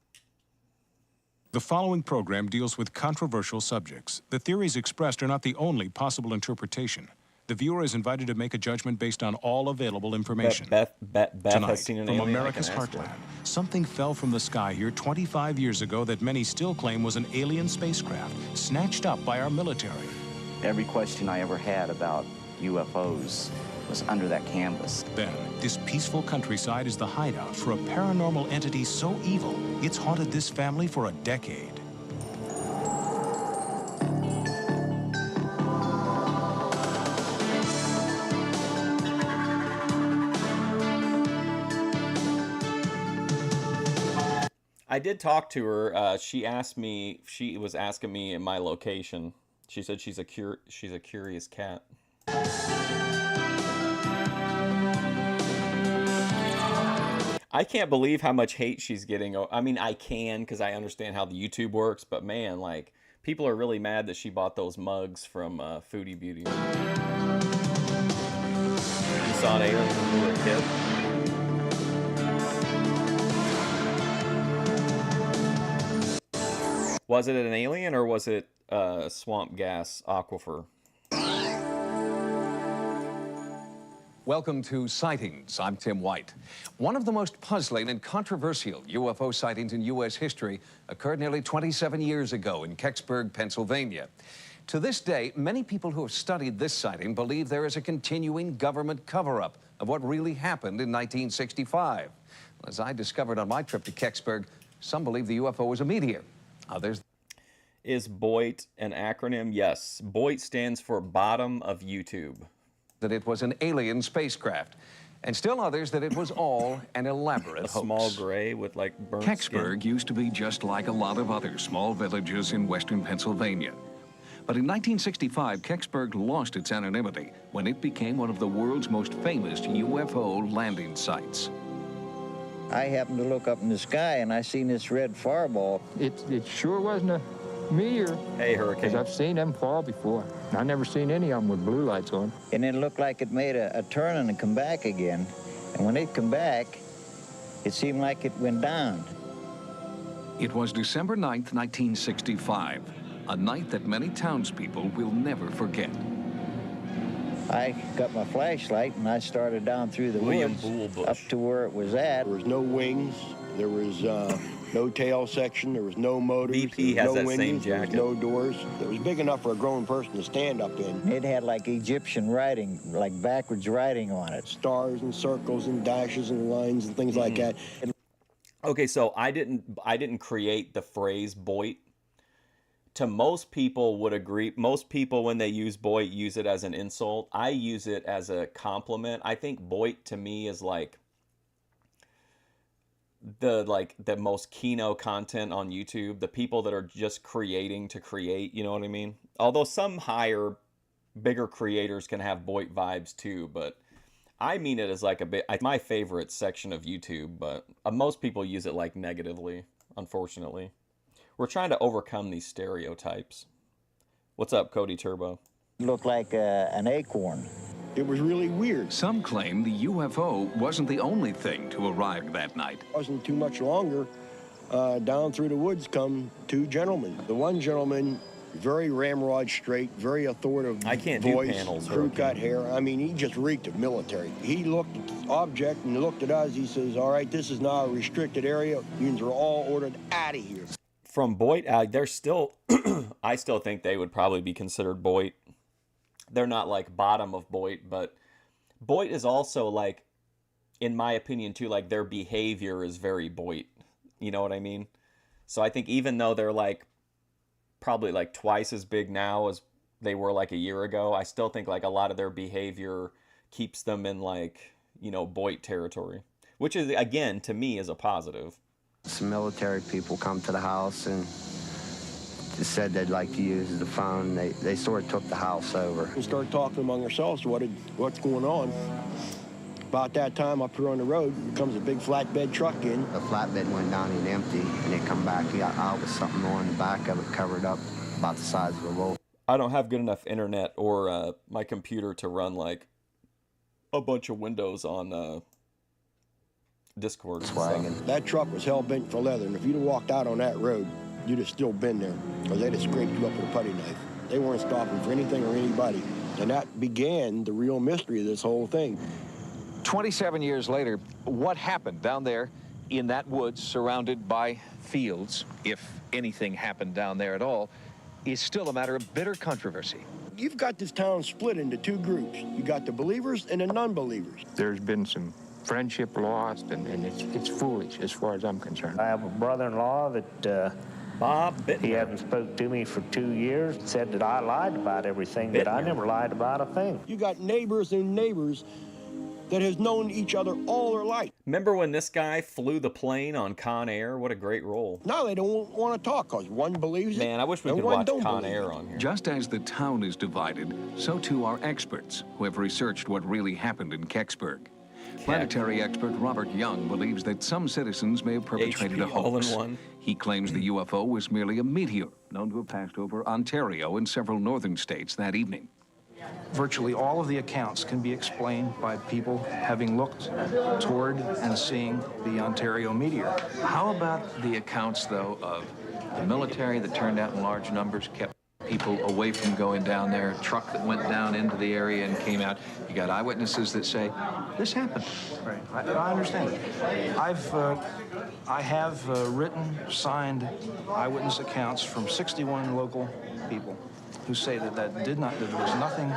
The following program deals with controversial subjects. The theories expressed are not the only possible interpretation. The viewer is invited to make a judgment based on all available information. Beth Tonight, has seen an from alien. America's heartland, something fell from the sky here 25 years ago that many still claim was an alien spacecraft snatched up by our military. Every question I ever had about UFOs was under that canvas. Then, this peaceful countryside is the hideout for a paranormal entity so evil, it's haunted this family for a decade. I did talk to her. She asked me. She was asking me my location. She said she's a curious cat. I can't believe how much hate she's getting. I mean, I can because I understand how the YouTube works, but man, like, people are really mad that she bought those mugs from Foodie Beauty. You saw an alien when you were a kid? Was it an alien or was it swamp gas aquifer? Welcome to Sightings. I'm Tim White. One of the most puzzling and controversial UFO sightings in U.S. history occurred nearly 27 years ago in Kecksburg, Pennsylvania. To this day, many people who have studied this sighting believe there is a continuing government cover-up of what really happened in 1965. As I discovered on my trip to Kecksburg, some believe the UFO was a meteor. Others... Is BOIT an acronym? Yes. BOIT stands for Bottom of YouTube. That it was an alien spacecraft, and still others that it was all an elaborate hoax. A small gray with like burnt Kecksburg skin. used to be just like a lot of other small villages in western Pennsylvania. But in 1965, Kecksburg lost its anonymity when it became one of the world's most famous UFO landing sites. I happened to look up in the sky and I seen this red fireball. It sure wasn't a meteor. Hey, Hurricane. Because I've seen them fall before. I never seen any of them with blue lights on. And it looked like it made a turn and come back again. And when it come back, it seemed like it went down. It was December 9th, 1965, a night that many townspeople will never forget. I got my flashlight and I started down through the woods up to where it was at. There was no wings. There was no tail section. There was no motors. BP has that same jacket. There was no doors. It was big enough for a grown person to stand up in. It had like Egyptian writing, like backwards writing on it. Stars and circles and dashes and lines and things like that. Okay, so I didn't create the phrase BOIT. To most people would agree. Most people, when they use BOIT, use it as an insult. I use it as a compliment. I think BOIT to me is like the most keynote content on YouTube. The people that are just creating to create, you know what I mean? Although some higher, bigger creators can have BOIT vibes too, but I mean it as like my favorite section of YouTube, but most people use it like negatively, unfortunately. We're trying to overcome these stereotypes. What's up, Cody Turbo? It looked like an acorn. It was really weird. Some claim the UFO wasn't the only thing to arrive that night. It wasn't too much longer. Down through the woods come two gentlemen. The one gentleman, very ramrod straight, very authoritative I can't voice, do panels. crew-cut hair. I mean, he just reeked of military. He looked at the object and looked at us. He says, all right, this is now a restricted area. You are all ordered out of here. From BOIT, they're still, I still think they would probably be considered BOIT. They're not like bottom of BOIT, but BOIT is also like, in my opinion too, like their behavior is very BOIT. You know what I mean? So I think even though they're like probably like twice as big now as they were like a year ago, I still think like a lot of their behavior keeps them in like, you know, BOIT territory, which is, again, to me is a positive. Some military people come to the house and just said they'd like to use the phone. They sort of took the house over. We started talking among ourselves, what's going on. About that time, up here on the road, comes a big flatbed truck in. The flatbed went down and empty, and it come back. He got out with something on the back of it, covered up about the size of a loaf. I don't have good enough internet or my computer to run like a bunch of windows on Discord. That truck was hell-bent for leather, and if you'd have walked out on that road, you'd have still been there, because they'd have scraped you up with a putty knife. They weren't stopping for anything or anybody. And that began the real mystery of this whole thing. 27 years later, what happened down there in that woods surrounded by fields, if anything happened down there at all, is still a matter of bitter controversy. You've got this town split into two groups. You got the believers and the non-believers. There's been some friendship lost, and it's foolish as far as I'm concerned. I have a brother-in-law that Bob Bittner. He hasn't spoke to me for 2 years, said that I lied about everything, but I never lied about a thing. You got neighbors and neighbors that has known each other all their life. Remember when this guy flew the plane on Con Air? What a great role. Now they don't want to talk because one believes it. Man, I wish we and could one watch don't Con believe Air it. on here. Just as the town is divided, so too are experts who have researched what really happened in Kecksburg. Planetary expert Robert Young believes that some citizens may have perpetrated a HP all hoax. in one. He claims the UFO was merely a meteor, known to have passed over Ontario and several northern states that evening. Virtually all of the accounts can be explained by people having looked toward and seeing the Ontario meteor. How about the accounts, though, of the military that turned out in large numbers, kept people away from going down there, a truck that went down into the area and came out? You got eyewitnesses that say, this happened. Right, I understand it. I have written, signed eyewitness accounts from 61 local people who say that there was nothing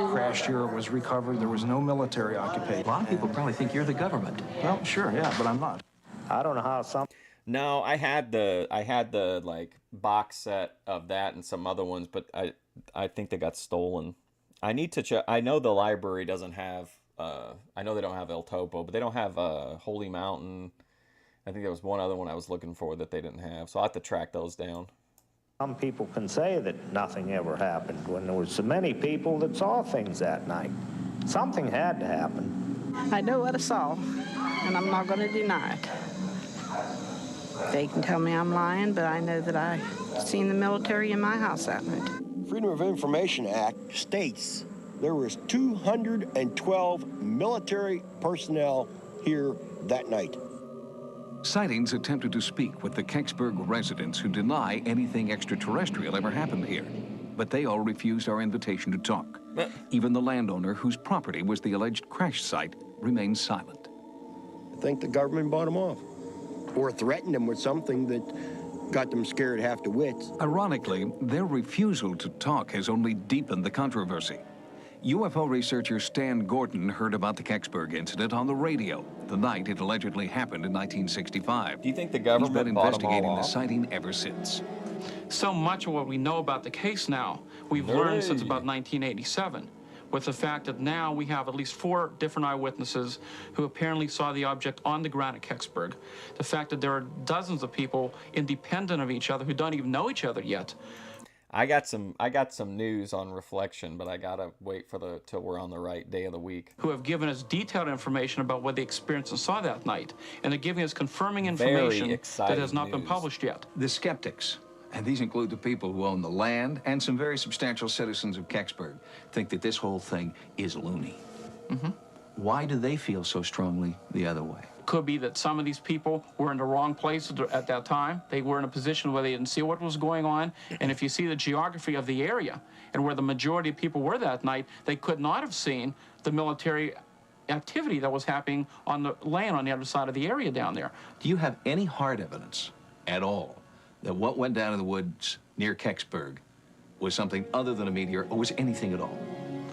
crashed here or was recovered. There was no military occupation. A lot of people probably think you're the government. Well, sure, yeah, but I'm not. I don't know how some... No, I had the like box set of that and some other ones, but I think they got stolen. I need to check. I know the library doesn't have. I know they don't have El Topo, but they don't have Holy Mountain. I think there was one other one I was looking for that they didn't have, so I will have to track those down. Some people can say that nothing ever happened when there were so many people that saw things that night. Something had to happen. I know what I saw, and I'm not going to deny it. They can tell me I'm lying, but I know that I seen the military in my house that night. Freedom of Information Act states there was 212 military personnel here that night. Sightings attempted to speak with the Kecksburg residents who deny anything extraterrestrial ever happened here, but they all refused our invitation to talk. Even the landowner whose property was the alleged crash site remained silent. I think the government bought them off, or threatened them with something that got them scared half to wits. Ironically, their refusal to talk has only deepened the controversy. UFO researcher Stan Gordon heard about the Kecksburg incident on the radio the night it allegedly happened in 1965. Do you think the government He's been bought them investigating all the off? sighting ever since. So much of what we know about the case now, we've learned since about 1987, with the fact that now we have at least 4 different eyewitnesses who apparently saw the object on the ground at Kecksburg. The fact that there are dozens of people independent of each other who don't even know each other yet. I got some news on reflection, but I gotta wait for till we're on the right day of the week. Who have given us detailed information about what they experienced and saw that night, and they're giving us confirming information that has not been published yet. The skeptics, and these include the people who own the land and some very substantial citizens of Kecksburg, think that this whole thing is loony. Why do they feel so strongly the other way? Could be that some of these people were in the wrong place at that time. They were in a position where they didn't see what was going on. And if you see the geography of the area and where the majority of people were that night, they could not have seen the military activity that was happening on the land on the other side of the area down there. Do you have any hard evidence at all that what went down in the woods near Kecksburg was something other than a meteor, or was anything at all?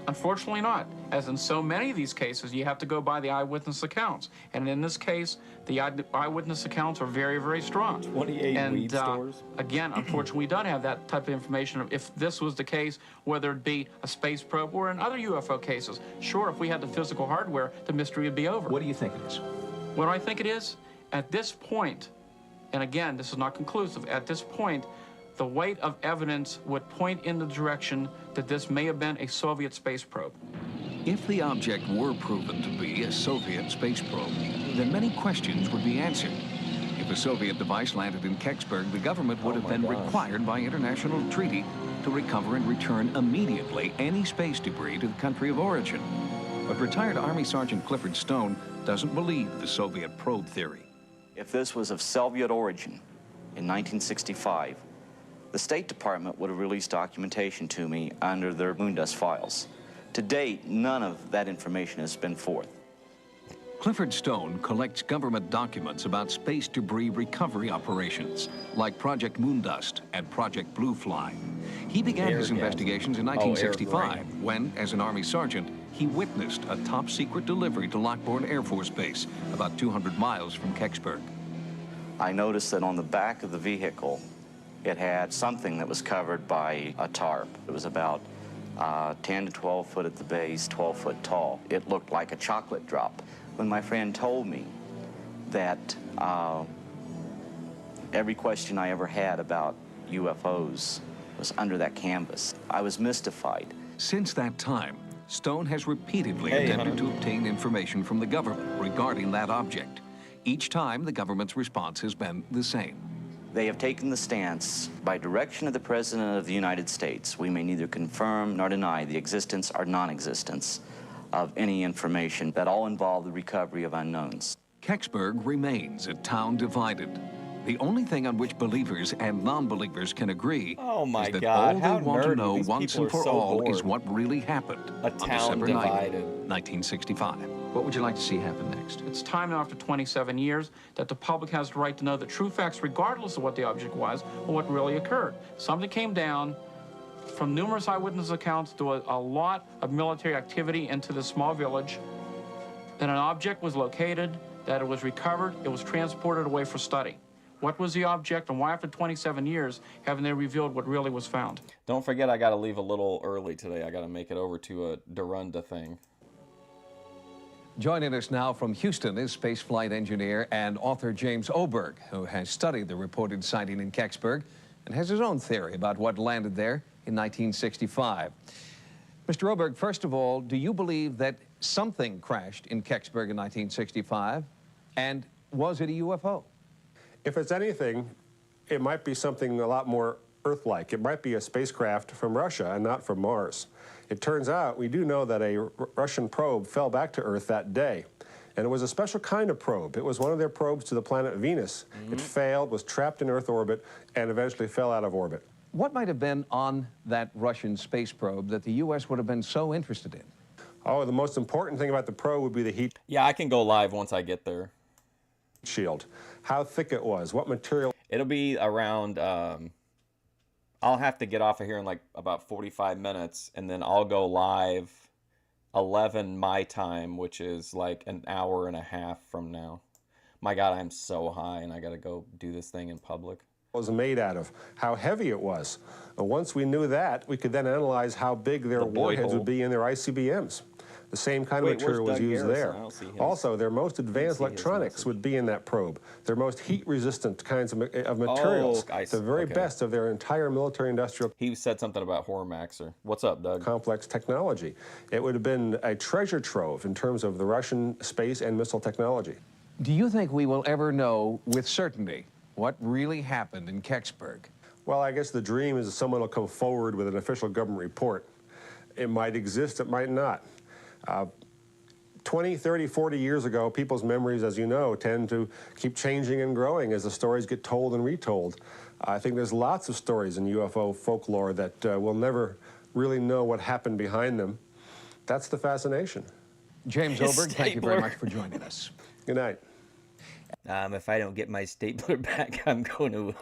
Unfortunately not. As in so many of these cases, you have to go by the eyewitness accounts. And in this case, the eyewitness accounts are very, very strong. 28 weed stores. Again, unfortunately, we don't have that type of information. If this was the case, whether it be a space probe or in other UFO cases, sure, if we had the physical hardware, the mystery would be over. What do you think it is? What do I think it is? At this point, and again, this is not conclusive, at this point, the weight of evidence would point in the direction that this may have been a Soviet space probe. If the object were proven to be a Soviet space probe, then many questions would be answered. If a Soviet device landed in Kecksburg, the government would have been required by international treaty to recover and return immediately any space debris to the country of origin. But retired Army Sergeant Clifford Stone doesn't believe the Soviet probe theory. If this was of Soviet origin in 1965, the State Department would have released documentation to me under their Moondust files. To date, none of that information has been forth. Clifford Stone collects government documents about space debris recovery operations, like Project Moondust and Project Blue Fly. He began his investigations in 1965 when, as an Army sergeant, he witnessed a top-secret delivery to Lockbourne Air Force Base, about 200 miles from Kecksburg. I noticed that on the back of the vehicle, it had something that was covered by a tarp. It was about 10 to 12 foot at the base, 12 foot tall. It looked like a chocolate drop. When my friend told me that every question I ever had about UFOs was under that canvas, I was mystified. Since that time, Stone has repeatedly attempted to obtain information from the government regarding that object. Each time, the government's response has been the same. They have taken the stance, by direction of the President of the United States, we may neither confirm nor deny the existence or non-existence of any information that all involve the recovery of unknowns. Kecksburg remains a town divided. The only thing on which believers and non-believers can agree is that all they want to know once and for all is what really happened on December 9th, 1965. What would you like to see happen next? It's time now, after 27 years, that the public has the right to know the true facts, regardless of what the object was or what really occurred. Something came down from numerous eyewitness accounts to a lot of military activity into this small village, that an object was located, that it was recovered, it was transported away for study. What was the object, and why after 27 years haven't they revealed what really was found? Don't forget, I got to leave a little early today. I got to make it over to a Durunda thing. Joining us now from Houston is spaceflight engineer and author James Oberg, who has studied the reported sighting in Kecksburg and has his own theory about what landed there in 1965. Mr. Oberg, first of all, do you believe that something crashed in Kecksburg in 1965, and was it a UFO? If it's anything, it might be something a lot more Earth-like. It might be a spacecraft from Russia and not from Mars. It turns out we do know that a Russian probe fell back to Earth that day, and it was a special kind of probe. It was one of their probes to the planet Venus. It failed, was trapped in Earth orbit, and eventually fell out of orbit. What might have been on that Russian space probe that the U.S. would have been so interested in? Oh, the most important thing about the probe would be the heat. Yeah, I can go live once I get there. Shield. How thick it was, what material. It'll be around, I'll have to get off of here in like about 45 minutes, and then I'll go live 11 my time, which is like an hour and a half from now. My God, I'm so high, and I got to go do this thing in public. Was made out of, how heavy it was. And once we knew that, we could then analyze how big their warheads would be in their ICBMs. The same kind of material was used there. Also, their most advanced electronics would be in that probe. Their most heat-resistant kinds of materials. The very best of their entire military-industrial. He said something about Hormaxer. What's up, Doug? Complex technology. It would have been a treasure trove in terms of the Russian space and missile technology. Do you think we will ever know with certainty what really happened in Kecksburg? Well, I guess the dream is that someone will come forward with an official government report. It might exist, it might not. 20, 30, 40 years ago, people's memories, as you know, tend to keep changing and growing as the stories get told and retold. I think there's lots of stories in UFO folklore that we'll never really know what happened behind them. That's the fascination. James Oberg, thank you very much for joining us. Good night. If I don't get my stapler back, I'm gonna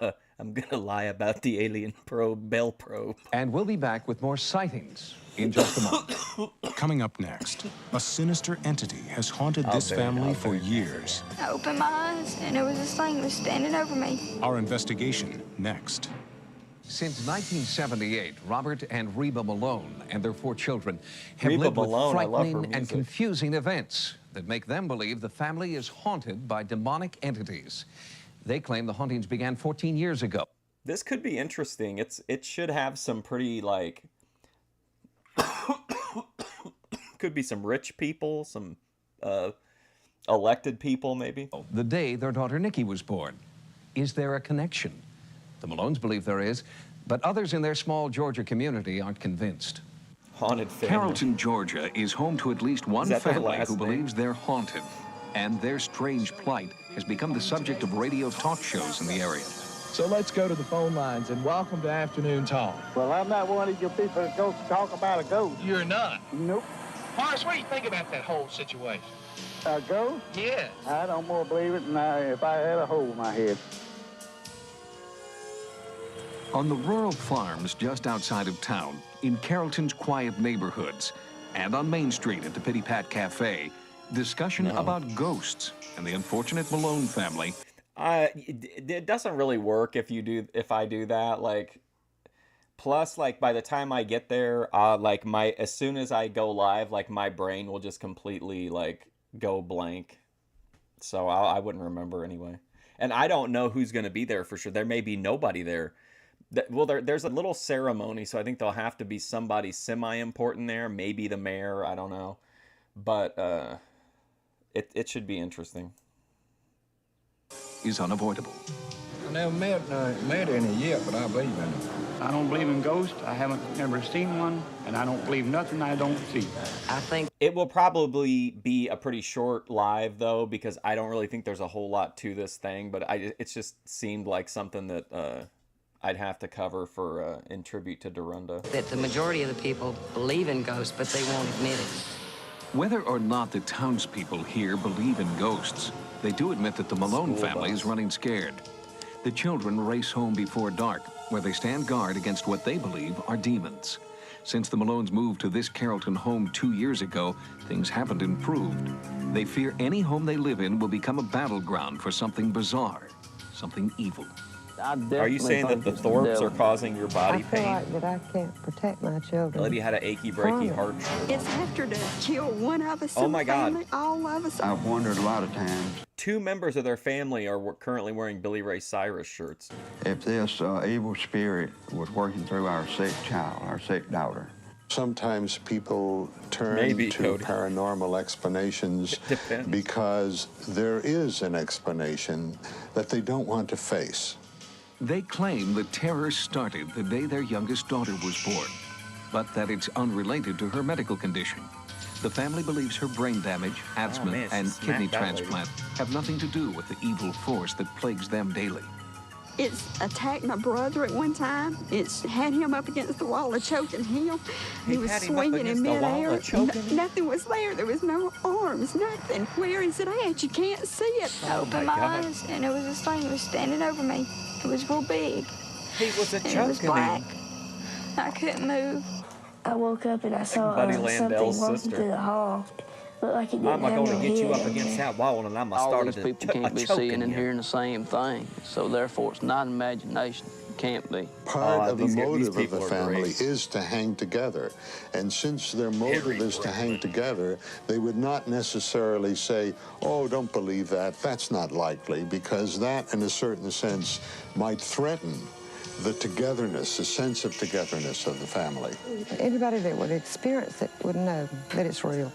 lie about the alien probe, Bell probe. And we'll be back with more sightings in just a moment. Coming up next, a sinister entity has haunted this family for years. I opened my eyes, and there was this thing that was standing over me. Our investigation next. Since 1978, Robert and Reba Malone and their 4 children have Reba lived Malone, with I love her frightening and music. confusing events that make them believe the family is haunted by demonic entities. They claim the hauntings began 14 years ago. This could be interesting. It should have some pretty, like, could be some rich people, some elected people, maybe. The day their daughter Nikki was born. Is there a connection? The Malones believe there is, but others in their small Georgia community aren't convinced. Haunted family. Carrollton, Georgia is home to at least one Is that their family last who name? believes they're haunted. And their strange plight has become the subject of radio talk shows in the area. So let's go to the phone lines and welcome to Afternoon Talk. Well, I'm not one of your people that goes to talk about a ghost. You're not? Nope. Horace, what do you think about that whole situation? A ghost? Yes. I don't more believe it than if I had a hole in my head. On the rural farms just outside of town, in Carrollton's quiet neighborhoods, and on Main Street at the Pitty Pat Cafe, discussion about ghosts and the unfortunate Malone family. It doesn't really work if I do that. Like, Plus, like, by the time I get there, like, as soon as I go live, like, my brain will just completely, like, go blank. So I wouldn't remember anyway. And I don't know who's going to be there for sure. There may be nobody there. Well, there's a little ceremony, so I think there'll have to be somebody semi-important there. Maybe the mayor, I don't know. But it should be interesting. Is unavoidable. I never met any yet, but I believe in them. I don't believe in ghosts. I haven't never seen one, and I don't believe nothing I don't see. I think it will probably be a pretty short live, though, because I don't really think there's a whole lot to this thing. But it just seemed like something that I'd have to cover for in tribute to Dorunda. That the majority of the people believe in ghosts, but they won't admit it. Whether or not the townspeople here believe in ghosts, they do admit that the Malone family is running scared. The children race home before dark, where they stand guard against what they believe are demons. Since the Malones moved to this Carrollton home 2 years ago, things haven't improved. They fear any home they live in will become a battleground for something bizarre, something evil. Are you saying that the Thorpes are causing your body pain? I feel like that I can't protect my children. Lady had an achy, breaky heart. It's after to kill one of us. Oh my God. Family, all of us. I've wondered a lot of times. 2 members of their family are currently wearing Billy Ray Cyrus shirts. If this evil spirit was working through our sick child, our sick daughter. Sometimes people turn to paranormal explanations because there is an explanation that they don't want to face. They claim the terror started the day their youngest daughter was born, but that it's unrelated to her medical condition. The family believes her brain damage, asthma, and kidney transplant have nothing to do with the evil force that plagues them daily. It's attacked my brother at one time. It's had him up against the wall, choking him. He was swinging in midair. Nothing was there. There was no arms, nothing. Where is it at? You can't see it. I opened my eyes, and it was this thing that was standing over me. It was real big. He was It was black. I couldn't move. I woke up and I saw Buddy something Landell's walking sister. through the hall. Looked like it didn't I'm have going no to get you head. up against that wall, and I'm going to All start these people can't be seeing and hearing the same thing, so therefore it's not imagination. It can't be. Part of the motive of the family is to hang together. And since their motive is to hang together, they would not necessarily say, oh, don't believe that. That's not likely, because that, in a certain sense, might threaten the togetherness, the sense of togetherness of the family. Anybody that would experience it would know that it's real.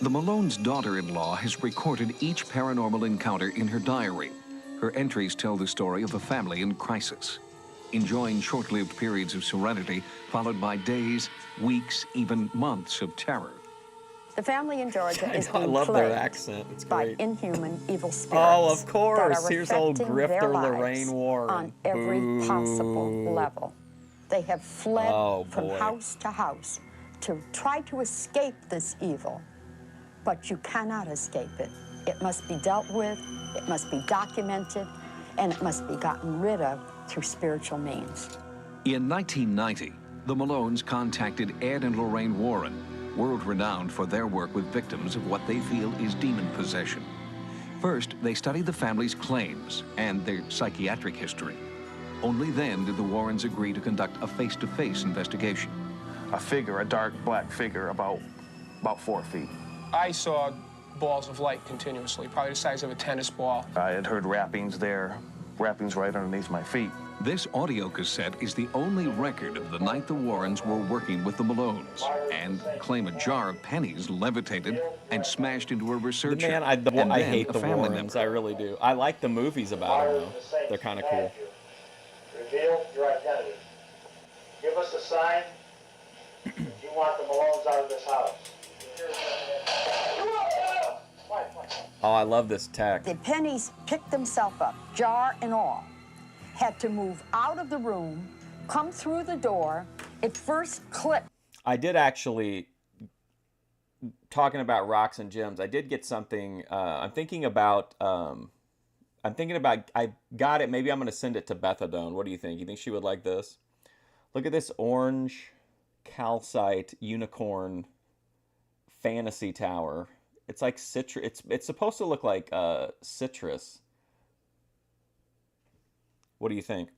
The Malone's daughter-in-law has recorded each paranormal encounter in her diary. Her entries tell the story of a family in crisis, enjoying short-lived periods of serenity, followed by days, weeks, even months of terror. The family in Georgia is I being love their plagued accent. It's by great. inhuman evil spirits. Oh, of course. That are Here's old affecting their grifter lives Lorraine Warren. on every possible level. They have fled from boy. house to house to try to escape this evil, but you cannot escape it. It must be dealt with, it must be documented, and it must be gotten rid of through spiritual means. In 1990, the Malones contacted Ed and Lorraine Warren, world-renowned for their work with victims of what they feel is demon possession. First, they studied the family's claims and their psychiatric history. Only then did the Warrens agree to conduct a face-to-face investigation. A figure, a dark black figure, about 4 feet. I saw balls of light continuously, probably the size of a tennis ball. I had heard rappings there, rappings right underneath my feet. This audio cassette is the only record of the night the Warrens were working with the Malones, and claim a jar of pennies levitated and smashed into a researcher. Man, I hate the Warrens. I really do. I like the movies about them, though. They're kind of cool. Reveal your identity. Give us a sign if you want the Malones out of this house. Oh, I love this tech. The pennies picked themselves up, jar and all, had to move out of the room, come through the door. It first clicked. I did actually, talking about rocks and gems, I did get something, I got it, maybe I'm going to send it to Bethadone. What do you think? You think she would like this? Look at this orange calcite unicorn fantasy tower. It's like citrus, it's supposed to look like citrus. What do you think?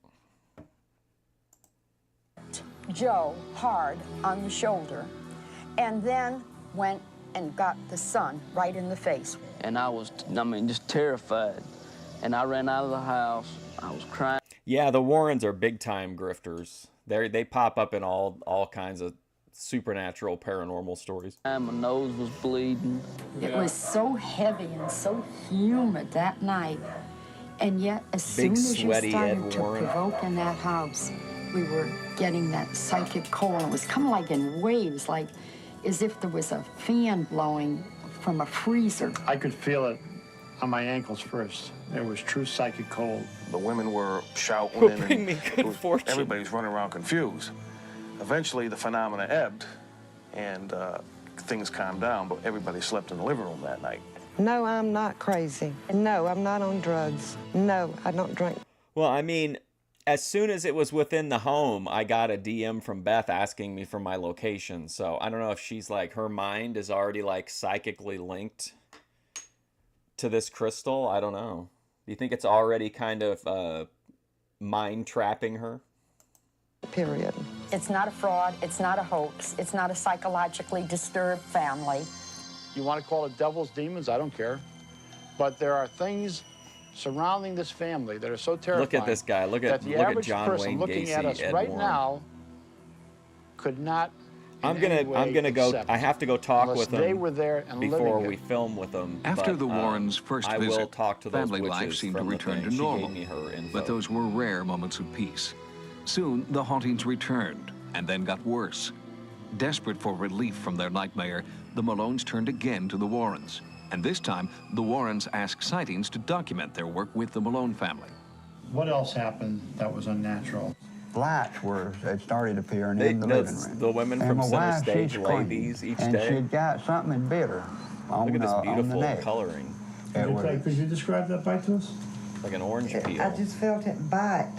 Joe hard on the shoulder and then went and got the son right in the face. And I was, just terrified. And I ran out of the house. I was crying. Yeah, the Warrens are big-time grifters. They pop up in all kinds of supernatural, paranormal stories. My nose was bleeding. It was so heavy and so humid that night. And yet, as soon as you started to provoke in that house, we were getting that psychic cold. It was coming like in waves, like as if there was a fan blowing from a freezer. I could feel it on my ankles first. There was true psychic cold. The women were shouting bring me good fortune. Everybody's running around confused. Eventually, the phenomena ebbed, and things calmed down, but everybody slept in the living room that night. No, I'm not crazy. No, I'm not on drugs. No, I don't drink. Well, I mean, as soon as it was within the home, I got a DM from Beth asking me for my location. So I don't know if she's like, her mind is already like psychically linked to this crystal. I don't know. Do you think it's already kind of mind trapping her? Period. It's not a fraud. It's not a hoax. It's not a psychologically disturbed family. You want to call it devils, demons, I don't care. But there are things surrounding this family that are so terrifying. Look at this guy. Look at John person Wayne looking Gacy, at us Ed right Warren. now could not. I'm gonna go. I have to go talk with them. They were there and before we film with them. After but, the Warrens' first I visit, will talk to those family life witches seemed to from the return thing. to She normal. gave me her info. But those were rare moments of peace. Soon, the hauntings returned and then got worse. Desperate for relief from their nightmare, the Malones turned again to the Warrens. And this time, the Warrens asked Sightings to document their work with the Malone family. What else happened that was unnatural? Lights had started appearing in the living room. The women and from my Center wife, Stage she's lay screaming, these each and day. she'd got something bitter on, Look at this on the beautiful neck. coloring. Could you describe that bite to us? Like an orange peel. I just felt it bite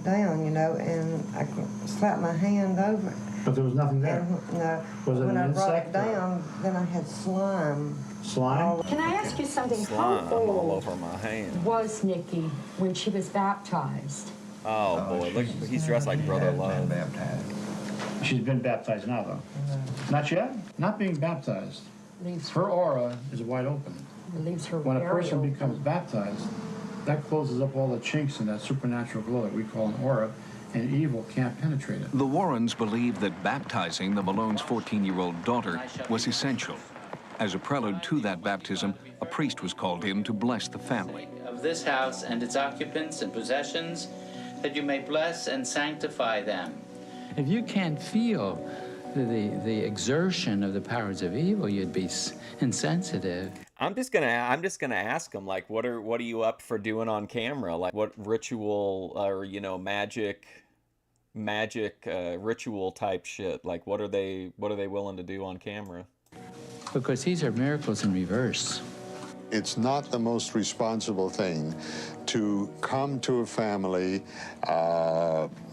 down, you know, and I slapped my hand over it. But there was nothing there. And, no. Was it when an I brought it insect or- down, then I had slime. Slime? Can I ask you something? Slime How all old over my hand. was Nikki when she was baptized? Oh boy, look, he's dressed like Brother Love. She's been baptized now, though. Not yet? Not being baptized. Her aura is wide open. Leaves her When a very person open. becomes baptized, that closes up all the chinks in that supernatural glow that we call an aura, and evil can't penetrate it. The Warrens believed that baptizing the Malones' 14-year-old daughter was essential. As a prelude to that baptism, a priest was called in to bless the family. Of this house and its occupants and possessions, that you may bless and sanctify them. If you can't feel the exertion of the powers of evil, you'd be insensitive. I'm just gonna ask him, like, what are you up for doing on camera? Like, what ritual or magic ritual type shit? Like, what are they willing to do on camera? Because these are miracles in reverse. It's not the most responsible thing to come to a family,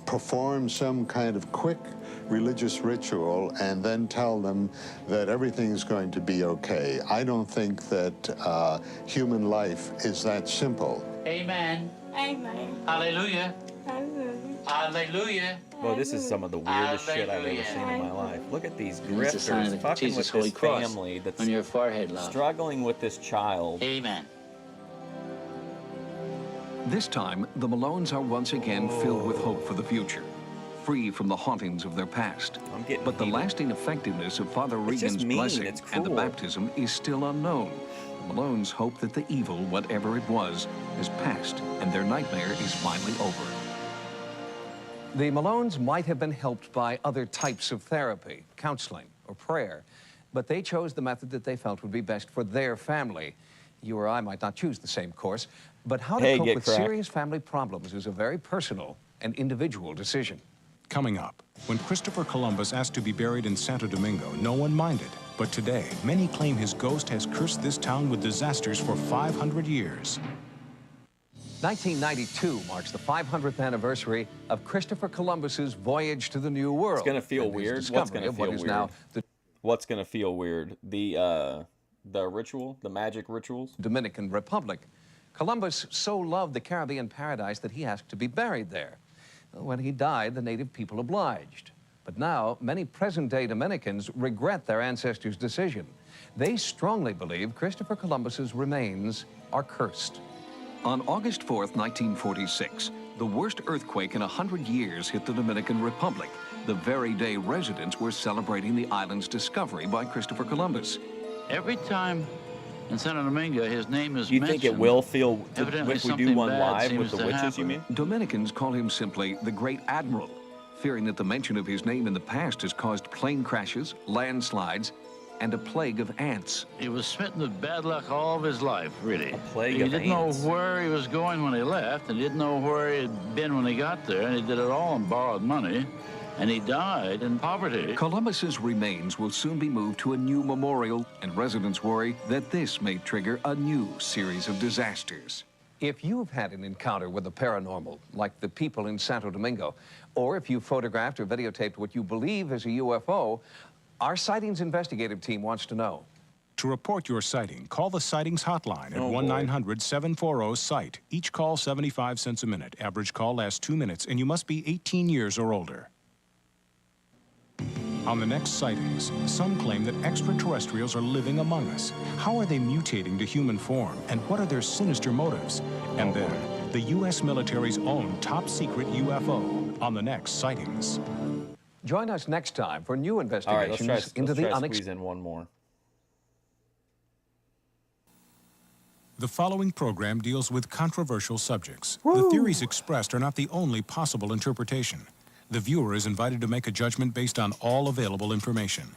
perform some kind of quick religious ritual, and then tell them that everything's going to be okay. I don't think that human life is that simple. Amen. Amen. Hallelujah. Hallelujah. Hallelujah. Well, this is some of the weirdest shit I've ever seen in my life. Look at these grifters fucking with this family that's on your forehead, love. struggling with this child. Amen. This time, the Malones are once again filled with hope for the future, free from the hauntings of their past. But the lasting effectiveness of Father It's just Regan's mean, blessing it's and the cruel. baptism is still unknown. The Malones hope that the evil, whatever it was, is past and their nightmare is finally over. The Malones might have been helped by other types of therapy, counseling, or prayer, but they chose the method that they felt would be best for their family. You or I might not choose the same course, but how to cope with serious family problems is a very personal and individual decision. Coming up, when Christopher Columbus asked to be buried in Santo Domingo, no one minded. But today, many claim his ghost has cursed this town with disasters for 500 years. 1992 marks the 500th anniversary of Christopher Columbus's voyage to the New World. It's gonna feel weird. What's gonna feel weird? What's gonna feel weird? The ritual, the magic rituals. Dominican Republic. Columbus so loved the Caribbean paradise that he asked to be buried there. When he died, the native people obliged. But now, many present-day Dominicans regret their ancestors' decision. They strongly believe Christopher Columbus's remains are cursed. On August 4th, 1946, the worst earthquake in 100 years hit the Dominican Republic, the very day residents were celebrating the island's discovery by Christopher Columbus. Every time in Santo Domingo his name is Do you mentioned, think it will feel, evidently if we do something one bad live with seems the to witches, happen. you mean? Dominicans call him simply the Great Admiral, fearing that the mention of his name in the past has caused plane crashes, landslides, and a plague of ants. He was smitten with bad luck all of his life, really. A plague he of didn't ants. know where he was going when he left, and he didn't know where he had been when he got there, and he did it all on borrowed money, and he died in poverty. Columbus's remains will soon be moved to a new memorial, and residents worry that this may trigger a new series of disasters. If you've had an encounter with the paranormal, like the people in Santo Domingo, or if you photographed or videotaped what you believe is a UFO, our Sightings investigative team wants to know. To report your sighting, call the Sightings hotline at 1-900-740-SIGHT. Each call 75 cents a minute. Average call lasts 2 minutes, and you must be 18 years or older. On the next Sightings, some claim that extraterrestrials are living among us. How are they mutating to human form, and what are their sinister motives? And then, the U.S. military's own top-secret UFO on the next Sightings. Join us next time for new All right, investigations let's into the try to unexpected. squeeze in one more. The following program deals with controversial subjects. The theories expressed are not the only possible interpretation. The viewer is invited to make a judgment based on all available information.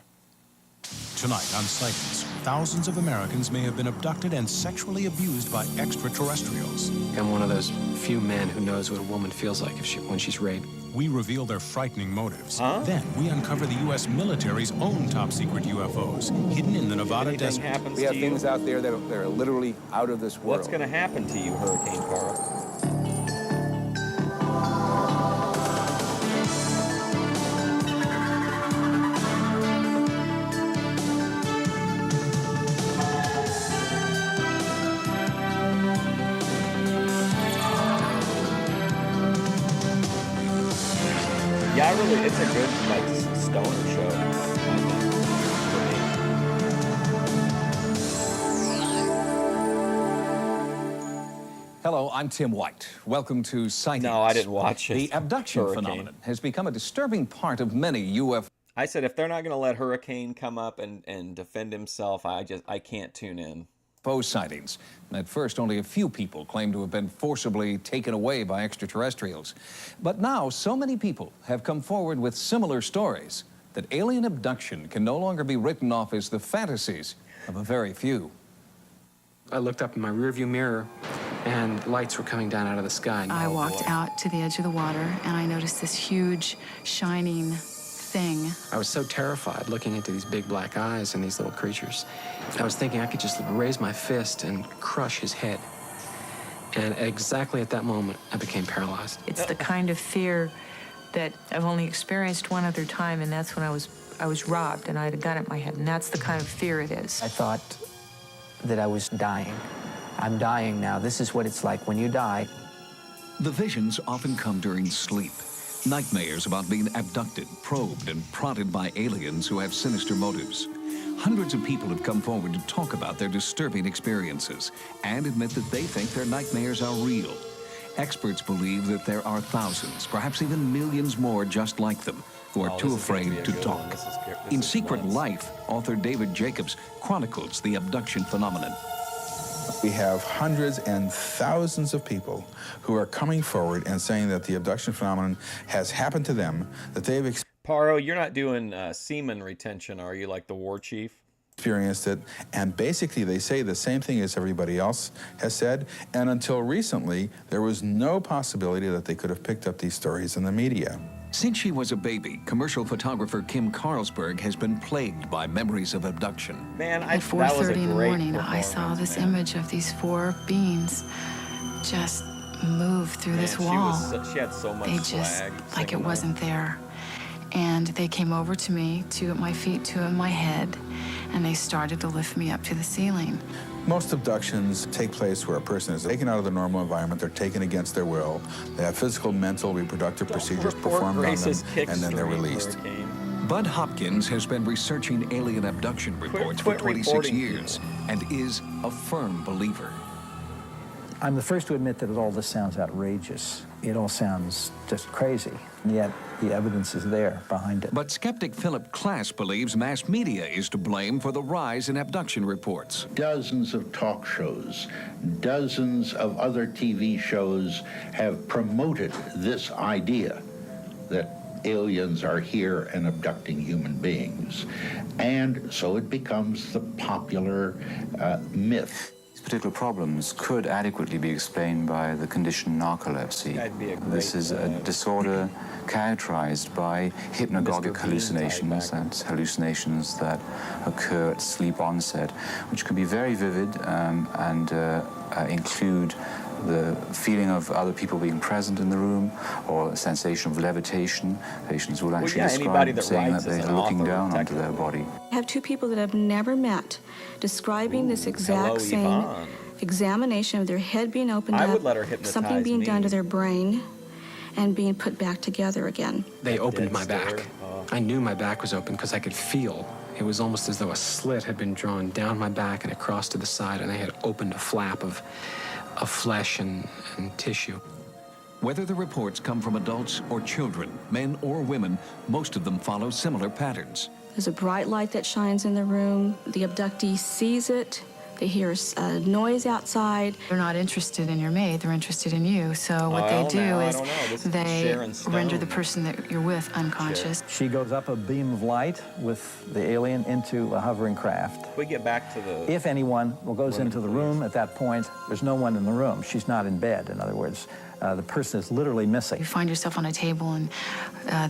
Tonight on Sightings, thousands of Americans may have been abducted and sexually abused by extraterrestrials. I'm one of those few men who knows what a woman feels like when she's raped. We reveal their frightening motives. Then we uncover the U.S. military's own top-secret UFOs, hidden in the Nevada desert. We have things out there that are literally out of this world. What's going to happen to you, Hurricane Carl? Yeah, really, it's a good, like, stoner show. Hello, I'm Tim White. Welcome to Sightings. No, I didn't watch it. The abduction Hurricane phenomenon has become a disturbing part of many UFO. I said if they're not going to let Hurricane come up and defend himself, I can't tune in. Sightings. At first, only a few people claimed to have been forcibly taken away by extraterrestrials. But now, so many people have come forward with similar stories that alien abduction can no longer be written off as the fantasies of a very few. I looked up in my rearview mirror, and lights were coming down out of the sky. I walked out to the edge of the water, and I noticed this huge, shining thing. I was so terrified looking into these big black eyes and these little creatures. I was thinking I could just raise my fist and crush his head. And exactly at that moment, I became paralyzed. It's the kind of fear that I've only experienced one other time, and that's when I was robbed and I had a gun at my head, and that's the kind of fear it is. I thought that I was dying. I'm dying now. This is what it's like when you die. The visions often come during sleep. Nightmares about being abducted, probed, and prodded by aliens who have sinister motives. Hundreds of people have come forward to talk about their disturbing experiences and admit that they think their nightmares are real. Experts believe that there are thousands, perhaps even millions more just like them, who are too afraid to talk. In Secret Life, author David Jacobs chronicles the abduction phenomenon. We have hundreds and thousands of people who are coming forward and saying that the abduction phenomenon has happened to them, that they've experienced. Paro, you're not doing semen retention, are you, like the war chief? Experienced it, and basically they say the same thing as everybody else has said, and until recently, there was no possibility that they could have picked up these stories in the media. Since she was a baby, commercial photographer Kim Carlsberg has been plagued by memories of abduction. Man, at 4:30 in the morning, I saw this image of these four beings just move through this wall. She had so much they just, swag. like it wasn't there. And they came over to me, two at my feet, two at my head, and they started to lift me up to the ceiling. Most abductions take place where a person is taken out of the normal environment, they're taken against their will, they have physical, mental, reproductive procedures performed on them, and then they're released. Bud Hopkins has been researching alien abduction reports for 26 years and is a firm believer. I'm the first to admit that all this sounds outrageous. It all sounds just crazy, and yet the evidence is there behind it. But skeptic Philip Klass believes mass media is to blame for the rise in abduction reports. Dozens of talk shows, dozens of other TV shows have promoted this idea that aliens are here and abducting human beings. And so it becomes the popular myth. These particular problems could adequately be explained by the condition narcolepsy. This is a disorder characterized by hypnagogic hallucinations, that's hallucinations that occur at sleep onset, which can be very vivid and include the feeling of other people being present in the room, or a sensation of levitation. Patients will actually describe saying that they're looking down onto their body. I have two people that I've never met describing this exact same examination of their head being opened up, something being done to their brain, and being put back together again. They opened my back. I knew my back was open because I could feel. It was almost as though a slit had been drawn down my back and across to the side, and they had opened a flap of flesh and tissue. Whether the reports come from adults or children, men or women, most of them follow similar patterns. There's a bright light that shines in the room. The abductee sees it. They hear a noise outside. They're not interested in your mate, they're interested in you. So what they do is they render the person that you're with unconscious. She goes up a beam of light with the alien into a hovering craft. We get back to the... If anyone goes into the room at that point, there's no one in the room. She's not in bed, in other words. The person is literally missing. You find yourself on a table and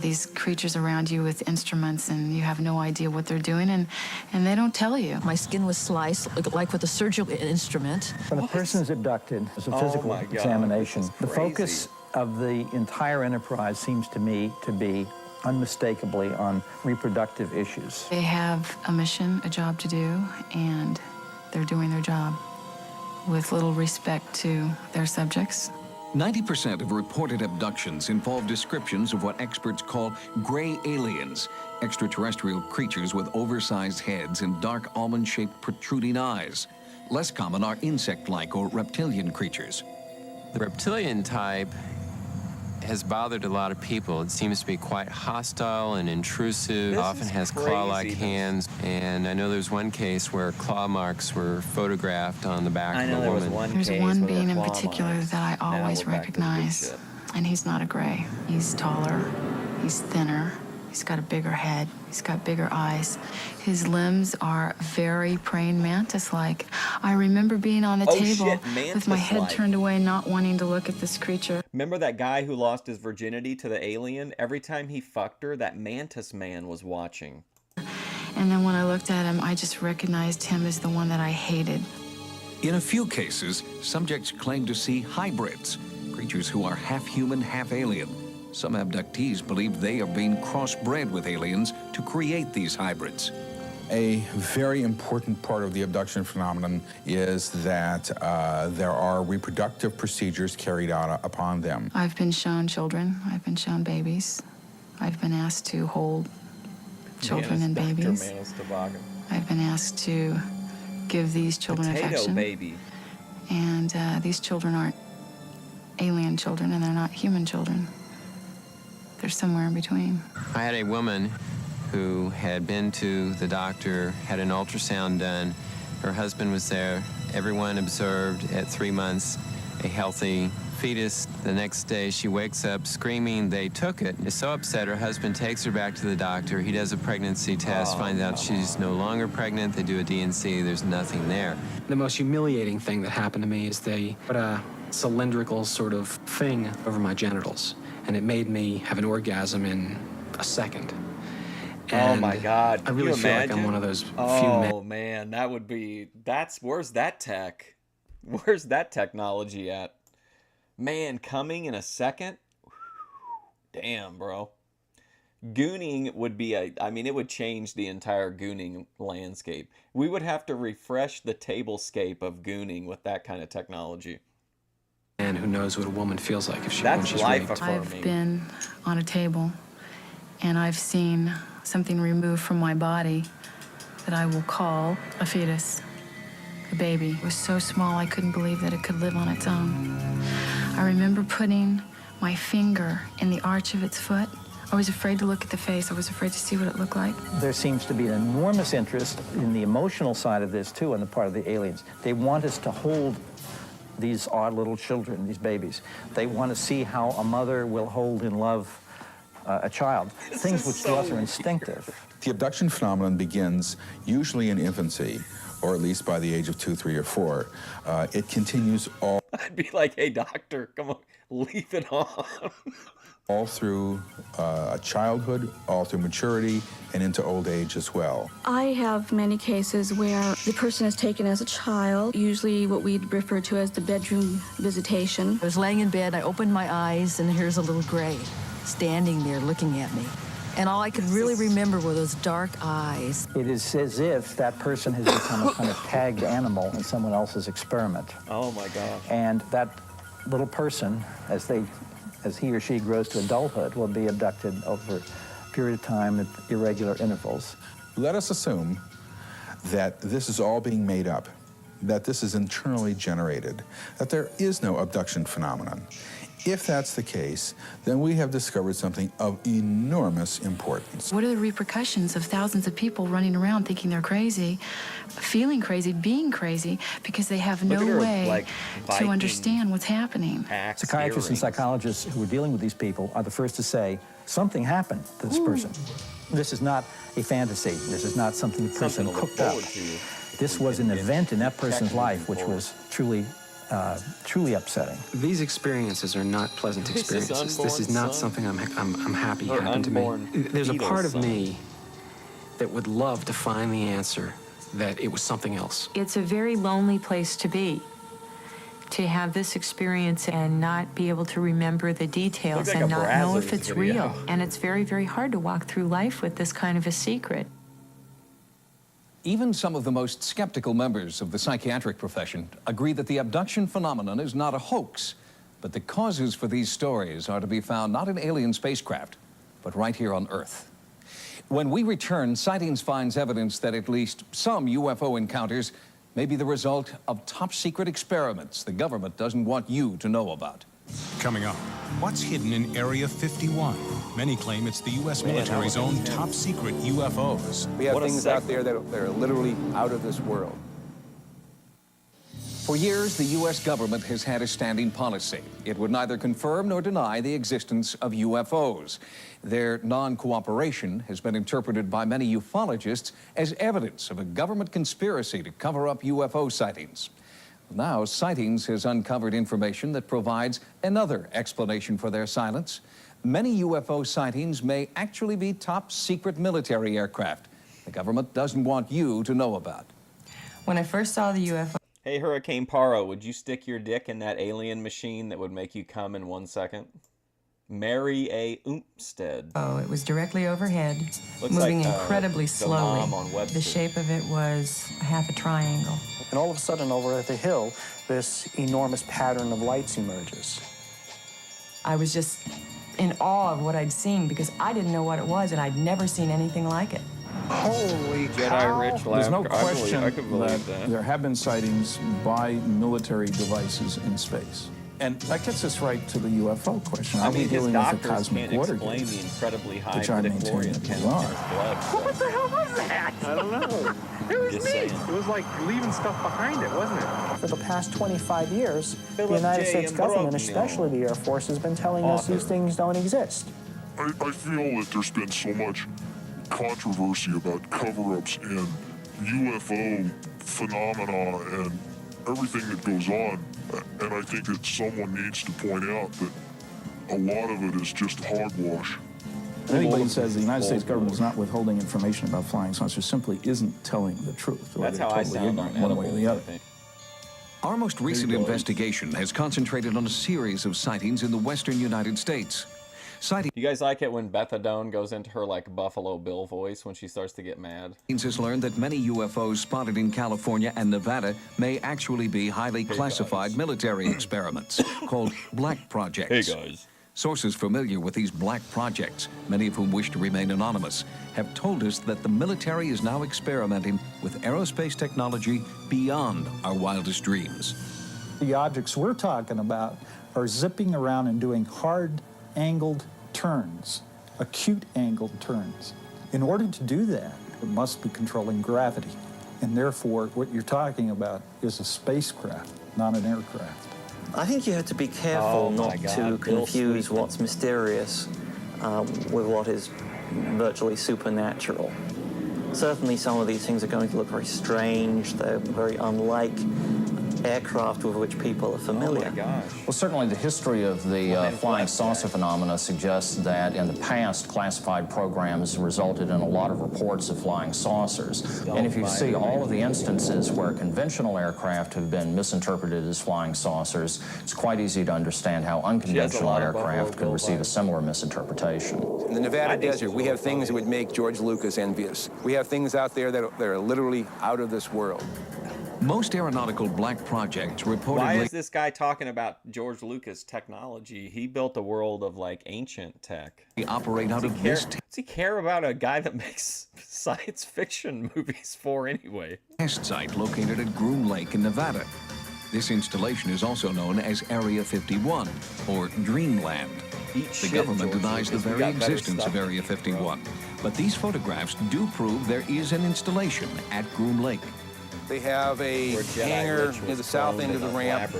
these creatures around you with instruments, and you have no idea what they're doing, and they don't tell you. My skin was sliced, like with a surgical instrument. When a person is abducted, there's a physical examination. The focus of the entire enterprise seems to me to be unmistakably on reproductive issues. They have a mission, a job to do, and they're doing their job with little respect to their subjects. 90% of reported abductions involve descriptions of what experts call gray aliens, extraterrestrial creatures with oversized heads and dark almond-shaped protruding eyes. Less common are insect-like or reptilian creatures. The reptilian type has bothered a lot of people. It seems to be quite hostile and intrusive, often has claw-like hands, and I know there's one case where claw marks were photographed on the back of a woman. There's one being in particular that I always recognize, and he's not a gray. He's taller, he's thinner, he's got a bigger head, he's got bigger eyes. His limbs are very praying mantis-like. I remember being on the table with my head turned away, not wanting to look at this creature. Remember that guy who lost his virginity to the alien? Every time he fucked her, that mantis man was watching. And then when I looked at him, I just recognized him as the one that I hated. In a few cases, subjects claim to see hybrids, creatures who are half human, half alien. Some abductees believe they are being crossbred with aliens to create these hybrids. A very important part of the abduction phenomenon is that there are reproductive procedures carried out upon them. I've been shown children. I've been shown babies. I've been asked to hold children and babies. I've been asked to give these children affection. Baby. And these children aren't alien children, and they're not human children. They're somewhere in between. I had a woman who had been to the doctor, had an ultrasound done. Her husband was there. Everyone observed at 3 months a healthy fetus. The next day she wakes up screaming. They took it. Is so upset, her husband takes her back to the doctor. He does a pregnancy test, finds out she's no longer pregnant. They do a D&C, there's nothing there. The most humiliating thing that happened to me is they put a cylindrical sort of thing over my genitals, and it made me have an orgasm in a second. And oh my God! I really feel like I'm one of those few men. Oh man, that would be. Where's that tech? Where's that technology at? Man, coming in a second. Damn, bro. Gooning would be I mean, it would change the entire gooning landscape. We would have to refresh the tablescape of gooning with that kind of technology. And who knows what a woman feels like if That's when she's life raped. affirming. I've been on a table, and I've seen something removed from my body that I will call a fetus, a baby. It was so small I couldn't believe that it could live on its own. I remember putting my finger in the arch of its foot. I was afraid to look at the face. I was afraid to see what it looked like. There seems to be an enormous interest in the emotional side of this, too, on the part of the aliens. They want us to hold these odd little children, these babies. They want to see how a mother will hold in love a child, things which to us are instinctive. The abduction phenomenon begins usually in infancy, or at least by the age of 2, 3, or 4. It continues all... I'd be like, hey, doctor, come on, leave it on. all through childhood, all through maturity, and into old age as well. I have many cases where the person is taken as a child, usually what we'd refer to as the bedroom visitation. I was laying in bed, I opened my eyes, and here's a little gray standing there looking at me. And all I could really remember were those dark eyes. It is as if that person has become a kind of tagged animal in someone else's experiment. Oh my gosh. And that little person, as he or she grows to adulthood, will be abducted over a period of time at irregular intervals. Let us assume that this is all being made up, that this is internally generated, that there is no abduction phenomenon. If that's the case, then we have discovered something of enormous importance. What are the repercussions of thousands of people running around thinking they're crazy, feeling crazy, being crazy, because they have no way to understand what's happening? Psychiatrists and psychologists who are dealing with these people are the first to say, something happened to this person. This is not a fantasy. This is not something the person cooked up. This was an event in that person's life which was truly upsetting. These experiences are not pleasant experiences. This is not something I'm happy happened to me. There's a part of me that would love to find the answer that it was something else. It's a very lonely place to be, to have this experience and not be able to remember the details and not know if it's real. And it's very, very hard to walk through life with this kind of a secret. Even some of the most skeptical members of the psychiatric profession agree that the abduction phenomenon is not a hoax, but the causes for these stories are to be found not in alien spacecraft, but right here on Earth. When we return, Sightings finds evidence that at least some UFO encounters may be the result of top-secret experiments the government doesn't want you to know about. Coming up, what's hidden in Area 51? Many claim it's the U.S. military's own top-secret UFOs. We have things out there that are literally out of this world. For years, the U.S. government has had a standing policy. It would neither confirm nor deny the existence of UFOs. Their non-cooperation has been interpreted by many ufologists as evidence of a government conspiracy to cover up UFO sightings. Now, Sightings has uncovered information that provides another explanation for their silence. Many UFO sightings may actually be top-secret military aircraft the government doesn't want you to know about. When I first saw the UFO... Hey, Hurricane Paro, would you stick your dick in that alien machine that would make you come in 1 second? Mary A. Oompstead. Oh, it was directly overhead, Looks moving like, incredibly the slowly. mom on Webster. The shape of it was half a triangle. And all of a sudden, over at the hill, this enormous pattern of lights emerges. I was just in awe of what I'd seen because I didn't know what it was and I'd never seen anything like it. Holy Jedi Rich There's no laugh. question I could believe that. there have been sightings by military devices in space. And that gets us right to the UFO question. Are we his dealing with a doctors cosmic can't water explain gate? the incredibly high Which I maintain midichlorian that count we in are. his blood. What the hell was that? I don't know. It was Just me. saying. It was like leaving stuff behind it, wasn't it? For the past 25 years, the Philip United J. States government, Imbrogno. especially the Air Force, has been telling us these things don't exist. I feel that there's been so much controversy about cover-ups and UFO phenomena and everything that goes on. And I think that someone needs to point out that a lot of it is just hogwash. If anybody says the United States government is not withholding information about flying saucers, simply isn't telling the truth. Or That's they're how I totally sound on ignorant one way or the edibles, other. Our most recent investigation has concentrated on a series of sightings in the western United States. Sightings You guys like it when Bethadone goes into her like Buffalo Bill voice when she starts to get mad? has learned that many UFOs spotted in California and Nevada may actually be highly classified military experiments called black projects. Hey, guys. Sources familiar with these black projects, many of whom wish to remain anonymous, have told us that the military is now experimenting with aerospace technology beyond our wildest dreams. The objects we're talking about are zipping around and doing hard angled turns, acute angled turns. In order to do that, it must be controlling gravity. And therefore, what you're talking about is a spacecraft, not an aircraft. I think you have to be careful not to confuse what's mysterious with what is virtually supernatural. Certainly some of these things are going to look very strange. They're very unlike aircraft with which people are familiar. Oh my gosh. Well, certainly the history of the flying saucer phenomena suggests that in the past, classified programs resulted in a lot of reports of flying saucers. And if you see all of the instances where conventional aircraft have been misinterpreted as flying saucers, it's quite easy to understand how unconventional aircraft could receive a similar misinterpretation. In the Nevada desert, we have things that would make George Lucas envious. We have things out there that are literally out of this world. Most aeronautical black projects reportedly... Why is this guy talking about George Lucas technology? He built a world of like ancient tech. Operate out of this... Does he care about a guy that makes science fiction movies for anyway? Test site located at Groom Lake in Nevada. This installation is also known as Area 51, or Dreamland. The government denies the very existence of Area 51. But these photographs do prove there is an installation at Groom Lake. They have a hangar near the south end of the ramp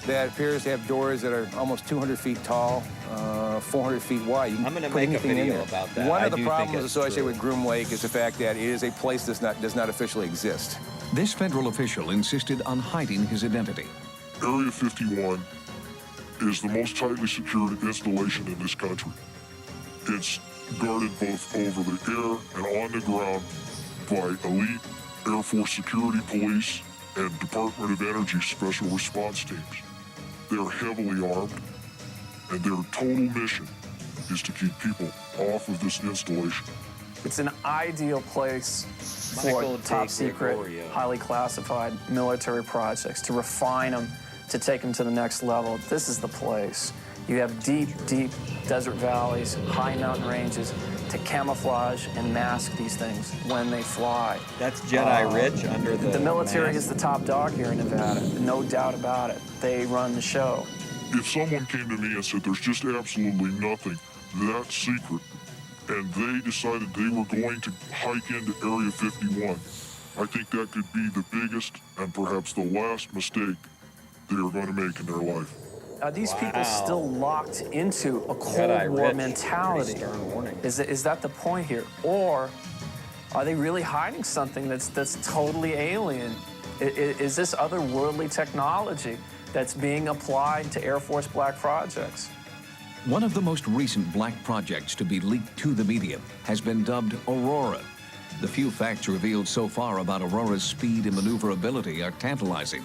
that appears to have doors that are almost 200 feet tall, 400 feet wide. I'm going to make a video about that. One of the problems associated with Groom Lake is the fact that it is a place that does not officially exist. This federal official insisted on hiding his identity. Area 51 is the most tightly secured installation in this country. It's guarded both over the air and on the ground by elite Air Force security police and Department of Energy special response teams. They're heavily armed, and their total mission is to keep people off of this installation. It's an ideal place for top secret, highly classified military projects, to refine them, to take them to the next level. This is the place. You have deep, deep desert valleys, high mountain ranges, to camouflage and mask these things when they fly. That's Jedi Ridge under the... The military is the top dog here in Nevada, no doubt about it. They run the show. If someone came to me and said there's just absolutely nothing that's secret, and they decided they were going to hike into Area 51, I think that could be the biggest and perhaps the last mistake they are going to make in their life. Are these people still locked into a Cold War mentality? Is that the point here? Or are they really hiding something that's totally alien? Is this otherworldly technology that's being applied to Air Force black projects? One of the most recent black projects to be leaked to the media has been dubbed Aurora. The few facts revealed so far about Aurora's speed and maneuverability are tantalizing.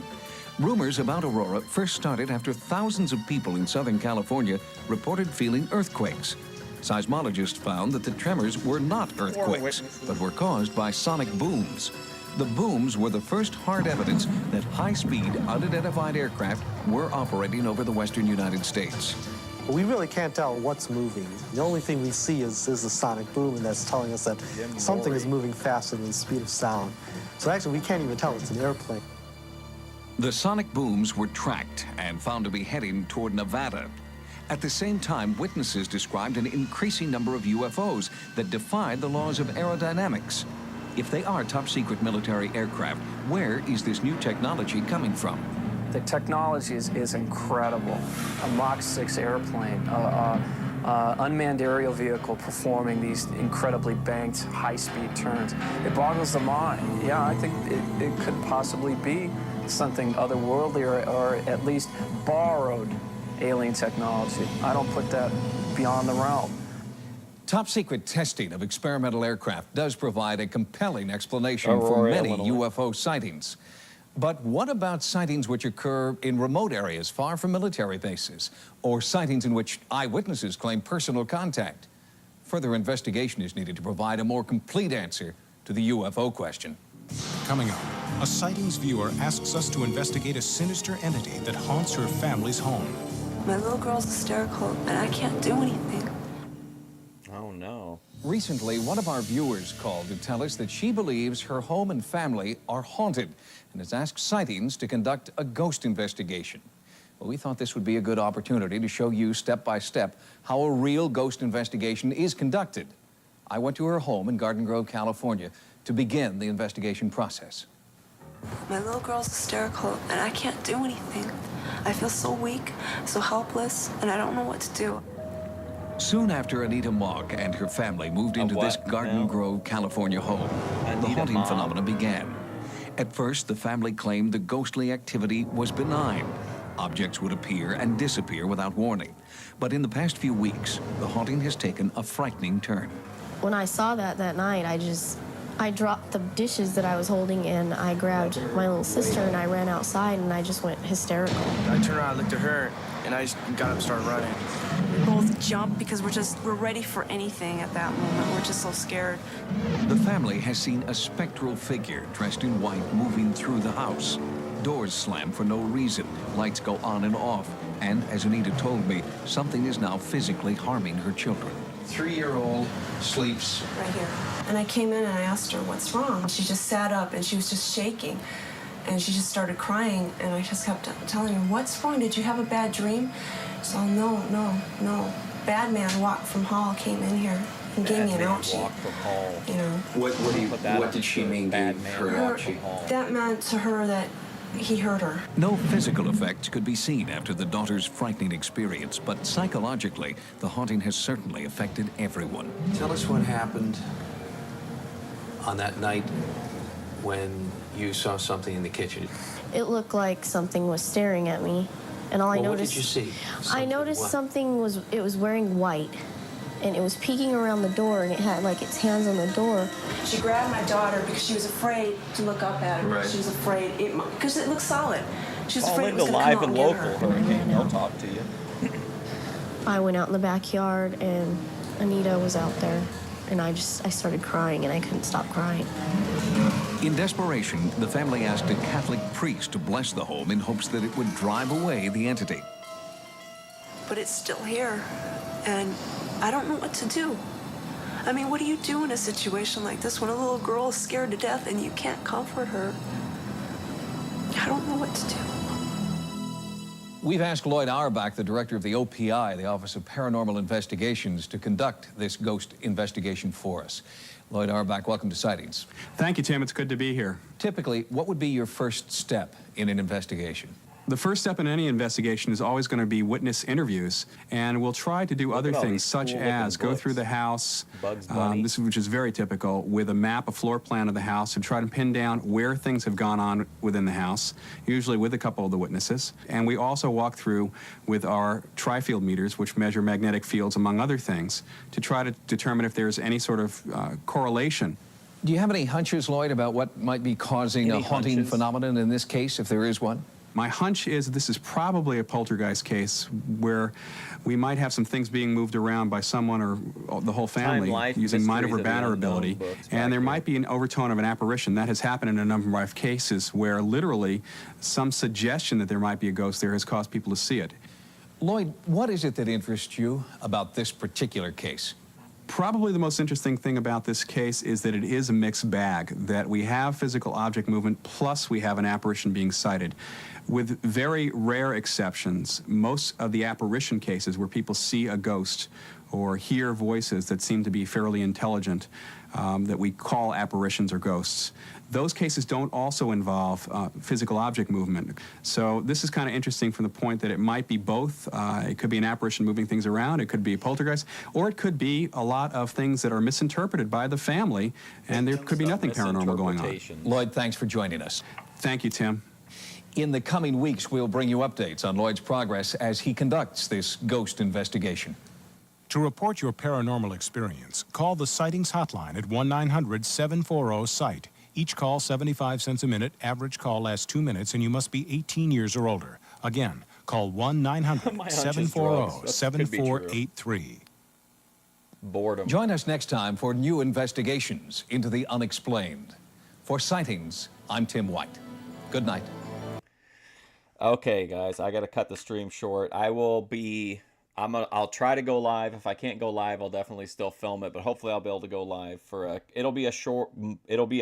Rumors about Aurora first started after thousands of people in Southern California reported feeling earthquakes. Seismologists found that the tremors were not earthquakes, but were caused by sonic booms. The booms were the first hard evidence that high-speed, unidentified aircraft were operating over the western United States. We really can't tell what's moving. The only thing we see is a sonic boom, and that's telling us that something is moving faster than the speed of sound. So actually, we can't even tell it's an airplane. The sonic booms were tracked and found to be heading toward Nevada. At the same time, witnesses described an increasing number of UFOs that defied the laws of aerodynamics. If they are top-secret military aircraft, where is this new technology coming from? The technology is incredible. A Mach 6 airplane, unmanned aerial vehicle performing these incredibly banked, high-speed turns. It boggles the mind. Yeah, I think it could possibly be something otherworldly or at least borrowed alien technology. I don't put that beyond the realm. Top-secret testing of experimental aircraft does provide a compelling explanation for many UFO sightings. But what about sightings which occur in remote areas far from military bases, or sightings in which eyewitnesses claim personal contact? Further investigation is needed to provide a more complete answer to the UFO question. Coming up, a Sightings viewer asks us to investigate a sinister entity that haunts her family's home. My little girl's hysterical, and I can't do anything. Oh, no. Recently, one of our viewers called to tell us that she believes her home and family are haunted and has asked Sightings to conduct a ghost investigation. Well, we thought this would be a good opportunity to show you step by step how a real ghost investigation is conducted. I went to her home in Garden Grove, California to begin the investigation process. My little girl's hysterical, and I can't do anything. I feel so weak, so helpless, and I don't know what to do. Soon after Anita Mogg and her family moved into this Garden Grove, California home, the haunting phenomena began. At first, the family claimed the ghostly activity was benign. Objects would appear and disappear without warning. But in the past few weeks, the haunting has taken a frightening turn. When I saw that night, I dropped the dishes that I was holding, and I grabbed my little sister and I ran outside, and I just went hysterical. I turned around, looked at her, and I just got up and started running. We both jumped because we're ready for anything at that moment. We're just so scared. The family has seen a spectral figure dressed in white moving through the house. Doors slam for no reason, lights go on and off, and as Anita told me, something is now physically harming her children. 3-year-old sleeps right here. And I came in and I asked her, what's wrong? She just sat up and she was just shaking. And she just started crying, and I just kept telling her, what's wrong? Did you have a bad dream? So, no. Bad man walked from hall, came in here and gave me an ouchie. Walked from hall. You know. What did she mean gave her an ouchie? That meant to her that he hurt her. No physical effects could be seen after the daughter's frightening experience, but psychologically, the haunting has certainly affected everyone. Tell us what happened on that night when you saw something in the kitchen. It looked like something was staring at me, and all I noticed... What did you see? I noticed something was wearing white, and it was peeking around the door, and it had like its hands on the door. She grabbed my daughter because she was afraid to look up at her. Right. She was afraid because it looked solid. She was afraid it Linda was going to live come and out and get local her. hurricane. They'll talk to you. I went out in the backyard, and Anita was out there, and I started crying, and I couldn't stop crying. In desperation, the family asked a Catholic priest to bless the home in hopes that it would drive away the entity. But it's still here, and I don't know what to do. I mean, what do you do in a situation like this when a little girl is scared to death and you can't comfort her? I don't know what to do. We've asked Lloyd Auerbach, the director of the OPI, the Office of Paranormal Investigations, to conduct this ghost investigation for us. Lloyd Auerbach, welcome to Sightings. Thank you, Tim. It's good to be here. Typically, what would be your first step in an investigation? The first step in any investigation is always going to be witness interviews, and we'll try to do other things such as go through the house, which is very typical, with a map, a floor plan of the house, and try to pin down where things have gone on within the house, usually with a couple of the witnesses. And we also walk through with our tri-field meters, which measure magnetic fields, among other things, to try to determine if there's any sort of correlation. Do you have any hunches, Lloyd, about what might be causing a haunting phenomenon in this case, if there is one? My hunch is this is probably a poltergeist case where we might have some things being moved around by someone or the whole family using mind over matter ability, and there might be an overtone of an apparition. That has happened in a number of cases where literally some suggestion that there might be a ghost there has caused people to see it. Lloyd, what is it that interests you about this particular case? Probably the most interesting thing about this case is that it is a mixed bag, that we have physical object movement plus we have an apparition being sighted. With very rare exceptions, most of the apparition cases where people see a ghost or hear voices that seem to be fairly intelligent, that we call apparitions or ghosts, those cases don't also involve physical object movement. So this is kind of interesting from the point that it might be both. It could be an apparition moving things around, it could be a poltergeist, or it could be a lot of things that are misinterpreted by the family, and there could be nothing paranormal going on. Lloyd, thanks for joining us. Thank you, Tim. In the coming weeks, we'll bring you updates on Lloyd's progress as he conducts this ghost investigation. To report your paranormal experience, call the Sightings hotline at 1-900-740-SIGHT. Each call 75 cents a minute. Average call lasts 2 minutes, and you must be 18 years or older. Again, call 1-900-740-7483. Boredom. Join us next time for new investigations into the unexplained. For Sightings, I'm Tim White. Good night. Okay, guys, I gotta cut the stream short. I'll try to go live. If I can't go live, I'll definitely still film it, but hopefully I'll be able to go live for it'll be a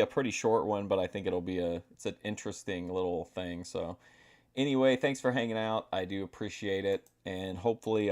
pretty short one, but I think it's an interesting little thing. So anyway, thanks for hanging out. I do appreciate it, and hopefully